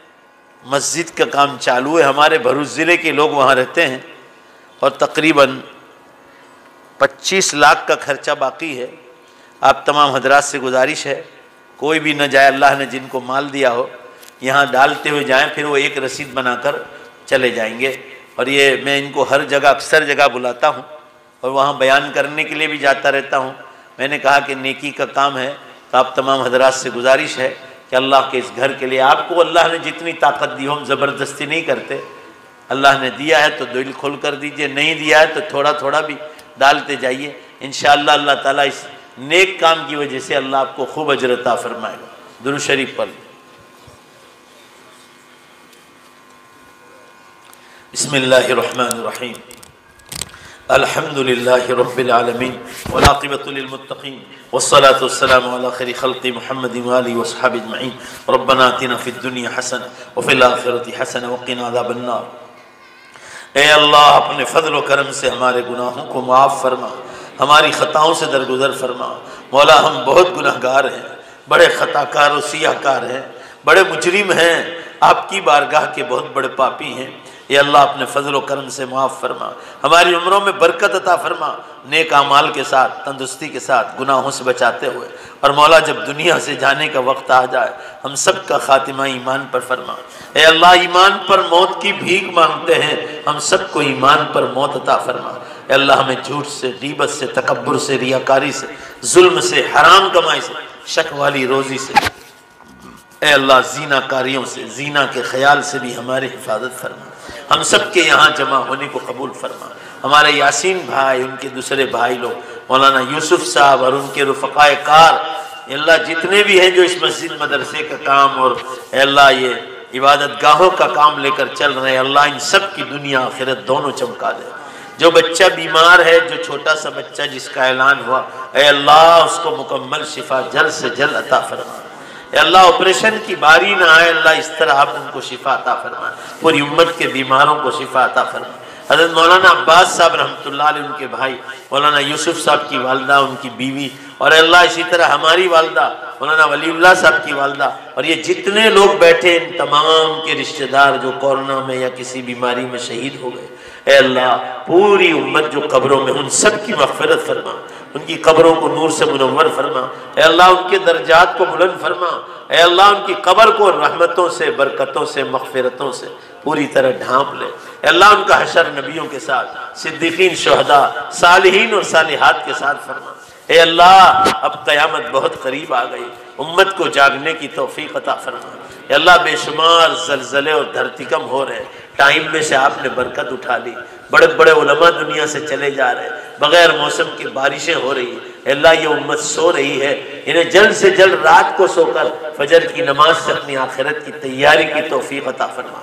मस्जिद का काम चालू है, हमारे भरूच ज़िले के लोग वहाँ रहते हैं, और तकरीबन 25 लाख का खर्चा बाकी है। आप तमाम हजरात से गुजारिश है, कोई भी न जाए, अल्लाह ने जिनको माल दिया हो यहाँ डालते हुए जाएं, फिर वो एक रसीद बनाकर चले जाएंगे। और ये मैं इनको हर जगह, अक्सर जगह बुलाता हूँ और वहाँ बयान करने के लिए भी जाता रहता हूँ। मैंने कहा कि नेकी का काम है, तो आप तमाम हजरात से गुजारिश है कि अल्लाह के इस घर के लिए, आपको अल्लाह ने जितनी ताकत दी हो, हम ज़बरदस्ती नहीं करते, अल्लाह ने दिया है तो दिल खोल कर दीजिए, नहीं दिया है तो थोड़ा थोड़ा भी डालते जाइए। इंशाअल्लाह अल्लाह ताला इस नेक काम की वजह से अल्लाह आपको खूब अजर अता फरमाएगा। दुरूद शरीफ पढ़। बिस्मिल्लाहिर्रहमानिर्रहीम, अल्हम्दुलिल्लाहि रब्बिल आलमीन, वल आक़िबतु लिल मुत्तक़ीन, वस्सलातु वस्सलामु अला खैरि खल्क़ि मुहम्मदिन व आलिहि व अस्हाबिहि अजमईन। रब्बना आतिना फ़िद दुनिया हसना व फ़िल आख़िरति हसना व क़िना अज़ाबन नार। ए अल्लाह, अपने फ़ज़ल व करम से हमारे गुनाहों को माफ़ फरमा, हमारी ख़ताओं से दरगुज़र फरमा। मौला, हम बहुत गुनहगार हैं, बड़े ख़ताकार और सियाहकार हैं, बड़े मुजरिम हैं, आपकी बारगाह के बहुत बड़े पापी हैं। ये अल्लाह अपने फजल व करम से माफ़ फरमा, हमारी उम्रों में बरकत अता फरमा, नेक अमाल के साथ, तंदुरुस्ती के साथ, गुनाहों से बचाते हुए। और मौला, जब दुनिया से जाने का वक्त आ जाए, हम सब का खातिमा ईमान पर फरमा। ए अल्लाह, ईमान पर मौत की भीख मांगते हैं, हम सबको ईमान पर मौत अता फरमा। ए अल्लाह, हमें झूठ से, गीबत से, तकब्बुर से, रियाकारी से, जुल्म से, हराम कमाई से, शक वाली रोजी से। ए अल्लाह जीनाकारियों से, जीना के ख्याल से भी हमारी हिफाजत फरमा। हम सब के यहाँ जमा होने को कबूल फरमा। हमारे यासीन भाई, उनके दूसरे भाई लोग, मौलाना यूसुफ साहब और उनके रुफ़क़ाए कार, अल्लाह जितने भी हैं जो इस मस्जिद मदरसे का काम और अल्लाह ये इबादत गाहों का काम लेकर चल रहे हैं, अल्लाह इन सब की दुनिया आखिरत दोनों चमका दे। जो बच्चा बीमार है, जो छोटा सा बच्चा जिसका ऐलान हुआ, ए अल्लाह उसको मुकम्मल शिफा जल्द से जल्द अता फरमा। अल्लाह ऑपरेशन की बारी ना आए, अल्लाह इस तरह आप उनको शिफा अता फरमा। पूरी उम्मत के बीमारों को शिफा अता फरमा। हज़रत मौलाना अब्बास साहब रहमतुल्लाह अलैह, उनके भाई मौलाना यूसुफ साहब की वालदा, उनकी बीवी, और अल्लाह इसी तरह हमारी वालदा मौलाना वलीउल्लाह साहब की वालदा, और ये जितने लोग बैठे इन तमाम के रिश्तेदार जो कोरोना में या किसी बीमारी में शहीद हो गए, ए अल्लाह पूरी उम्मत जो कब्रों में, उन सब की मग़फ़िरत फरमा, उनकी कब्रों को नूर से मुनव्वर फरमा। ए अल्लाह उनके दर्जात को बुलंद फरमा। ए अल्लाह उनकी कब्र को रहमतों से, बरकतों से, मग़फ़िरतों से पूरी तरह ढांप ले। ए अल्लाह उनका हशर नबियों के साथ, सिद्दीकीन, शुहदा, सालिहीन और सालिहात के साथ फरमा। ए अल्लाह अब क़यामत बहुत करीब आ गई, उम्मत को जागने की तौफीक अता फरमा। ए अल्लाह बेशुमार ज़लज़ले और धरतीकंप हो रहे, टाइम में से आपने बरकत उठा ली। बड़े बड़े उलमा दुनिया से चले जा रहे, बगैर मौसम की बारिशें हो रही। अल्लाह ये उम्मत सो रही है, इन्हें जल्द से जल्द रात को सोकर फजर की नमाज से अपनी आखिरत की तैयारी की तौफीक अता फरमा।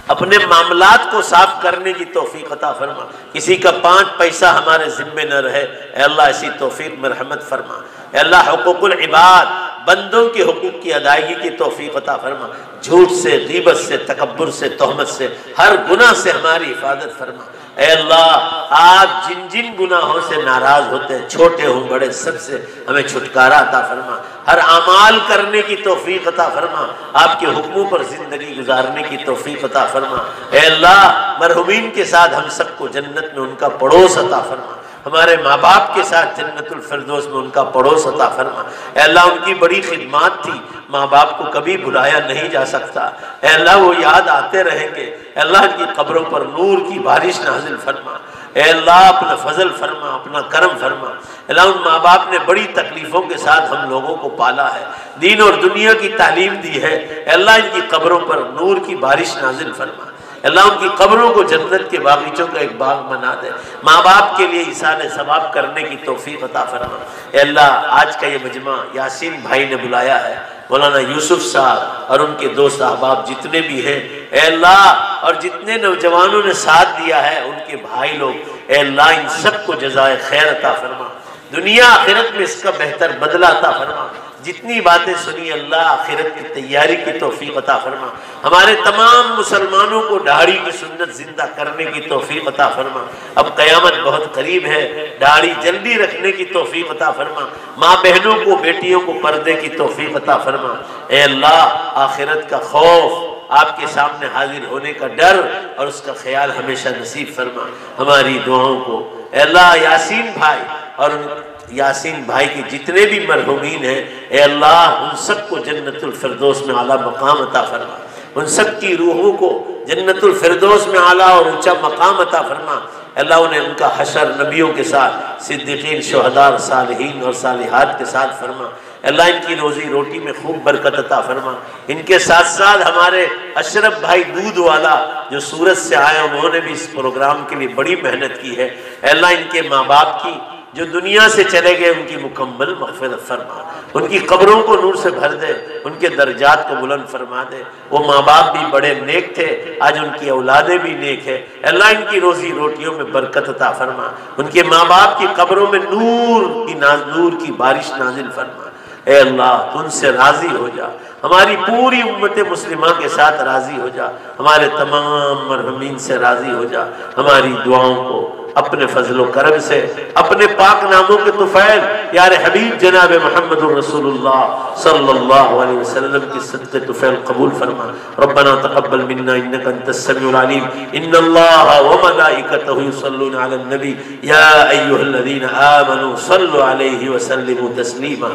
अपने मामलात को साफ करने की तौफीक अता फरमा। किसी का 5 पैसा हमारे जिम्मे न रहे, अल्लाह ऐसी तौफीक में रहमत फरमा। अल्लाह हुकूकुल इबाद, बंदों के हुकूक की अदायगी की तौफीक अता फरमा। झूठ से, गीबत से, तकब्बुर से, तोहमत से, हर गुनाह से हमारी हिफाजत फरमा। ए अल्लाह आप जिन जिन गुनाहों से नाराज होते हैं, छोटे हों बड़े, सबसे हमें छुटकारा अता फरमा। हर अमाल करने की तौफीक अता फरमा। आपके हुक्मों पर जिंदगी गुजारने की तौफीक अता फरमा। ए अल्लाह मरहुमीन के साथ हम सबको जन्नत में उनका पड़ोस अता फरमा। हमारे माँ बाप के साथ जन्नतुल फिरदौस में उनका पड़ोस अता फरमा। अल्लाह उनकी बड़ी खिदमत थी, माँ बाप को कभी भुलाया नहीं जा सकता। अल्लाह वो याद आते रहेंगे। अल्लाह की कब्रों पर नूर की बारिश नाजिल फरमा। अल्लाह अपना फजल फरमा, अपना करम फरमा। अल्लाह उन माँ बाप ने बड़ी तकलीफ़ों के साथ हम लोगों को पाला है, दीन और दुनिया की तालीम दी है। अल्लाह इनकी कब्रों पर नूर की बारिश नाजिल फरमा। अल्लाह उनकी कब्रों को जन्नत के बागीचों का एक बाग बना दे। माँ बाप के लिए इसाले सवाब करने की तौफीक अता फरमा। अल्लाह आज का ये मजमा यासीन भाई ने बुलाया है, मौलाना यूसुफ साहब और उनके दोस्त अहबाब जितने भी हैं, अल्लाह और जितने नौजवानों ने साथ दिया है, उनके भाई लोग, अल्लाह इन सबको जज़ाए खैर अता फरमा। दुनिया आखिरत में इसका बेहतर बदला अता फरमा। जितनी बातें सुनी अल्लाह आखिरत की तैयारी की तौफीक अता फरमा। हमारे तमाम मुसलमानों को दाढ़ी की सुन्नत जिंदा करने की तौफीक अता फरमा। अब क़यामत बहुत करीब है, दाढ़ी जल्दी रखने की तौफीक अता फरमा। माँ बहनों को, बेटियों को पर्दे की तौफीक अता फरमा। ए अल्लाह आखिरत का खौफ, आपके सामने हाजिर होने का डर और उसका ख्याल हमेशा नसीब फरमा। हमारी दुआओं को अल्लाह यासीन भाई और यासीन भाई के जितने भी मरहुमीन हैं, ए अल्लाह उन सबको जन्नतुल फिरदौस में आला मकाम अता फरमा। उन सब की रूहों को जन्नतुल फिरदौस में आला और ऊंचा मकाम अता फरमा। अल्लाह उन्हें उनका हशर नबियों के साथ, सिद्दीकीन, शुहदा, सालिहीन और सालिहात के साथ फरमा। अल्लाह इनकी रोजी रोटी में खूब बरकत अता फरमा। इनके साथ साथ हमारे अशरफ भाई दूध वाला जो सूरत से आए, उन्होंने भी इस प्रोग्राम के लिए बड़ी मेहनत की है। अल्लाह इनके माँ बाप की जो दुनिया से चले गए, उनकी मुकम्मल मग़फ़िरत फरमा। उनकी कब्रों को नूर से भर दे, उनके दर्जात को बुलंद फरमा दे। वो माँ बाप भी बड़े नेक थे, आज उनकी औलादें भी नेक है। अल्लाह इनकी रोजी रोटियों में बरकत अता फरमा। उनके माँ बाप की कब्रों में नूर की बारिश नाजिल फरमा। ए अल्लाह तू उनसे राज़ी हो जा, हमारी पूरी उम्मत मुस्लिमा के साथ राज़ी हो जा, हमारे तमाम मरहुमीन से राज़ी हो जा। हमारी दुआओं को अपने फजलो करम से, अपने पाक नामों के तुफ़ैल यार हबीब जनाब मुहम्मदुर रसूलुल्लाह सल्लल्लाहु अलैहि वसल्लम की सदक़े तुफ़ैल कबूल फरमा। रब्बना तक़ब्बल मिन्ना इन्नका अंतस समीउल अलीम। इन्नल्लाहा व मलाइकतहु युसल्लूना अलन नबी या अय्युहल्लज़ीना आमनू सल्लु अलैहि व सल्लिमू तस्लीमा।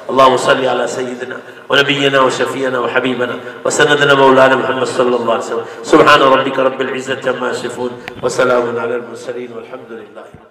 अल्लाहुम्मा सल्लि अला सय्यिदिना व नबिय्यिना व शफ़ीअना व हबीबना व सनदना मौलाना मुहम्मद सल्लल्लाहु अलैहि वसल्लम। सुब्हान रब्बिका रब्बिल इज़्ज़ति अम्मा यसिफून व सलामुन अलल मुरसलीन वल्हम्दुलिल्लाहि।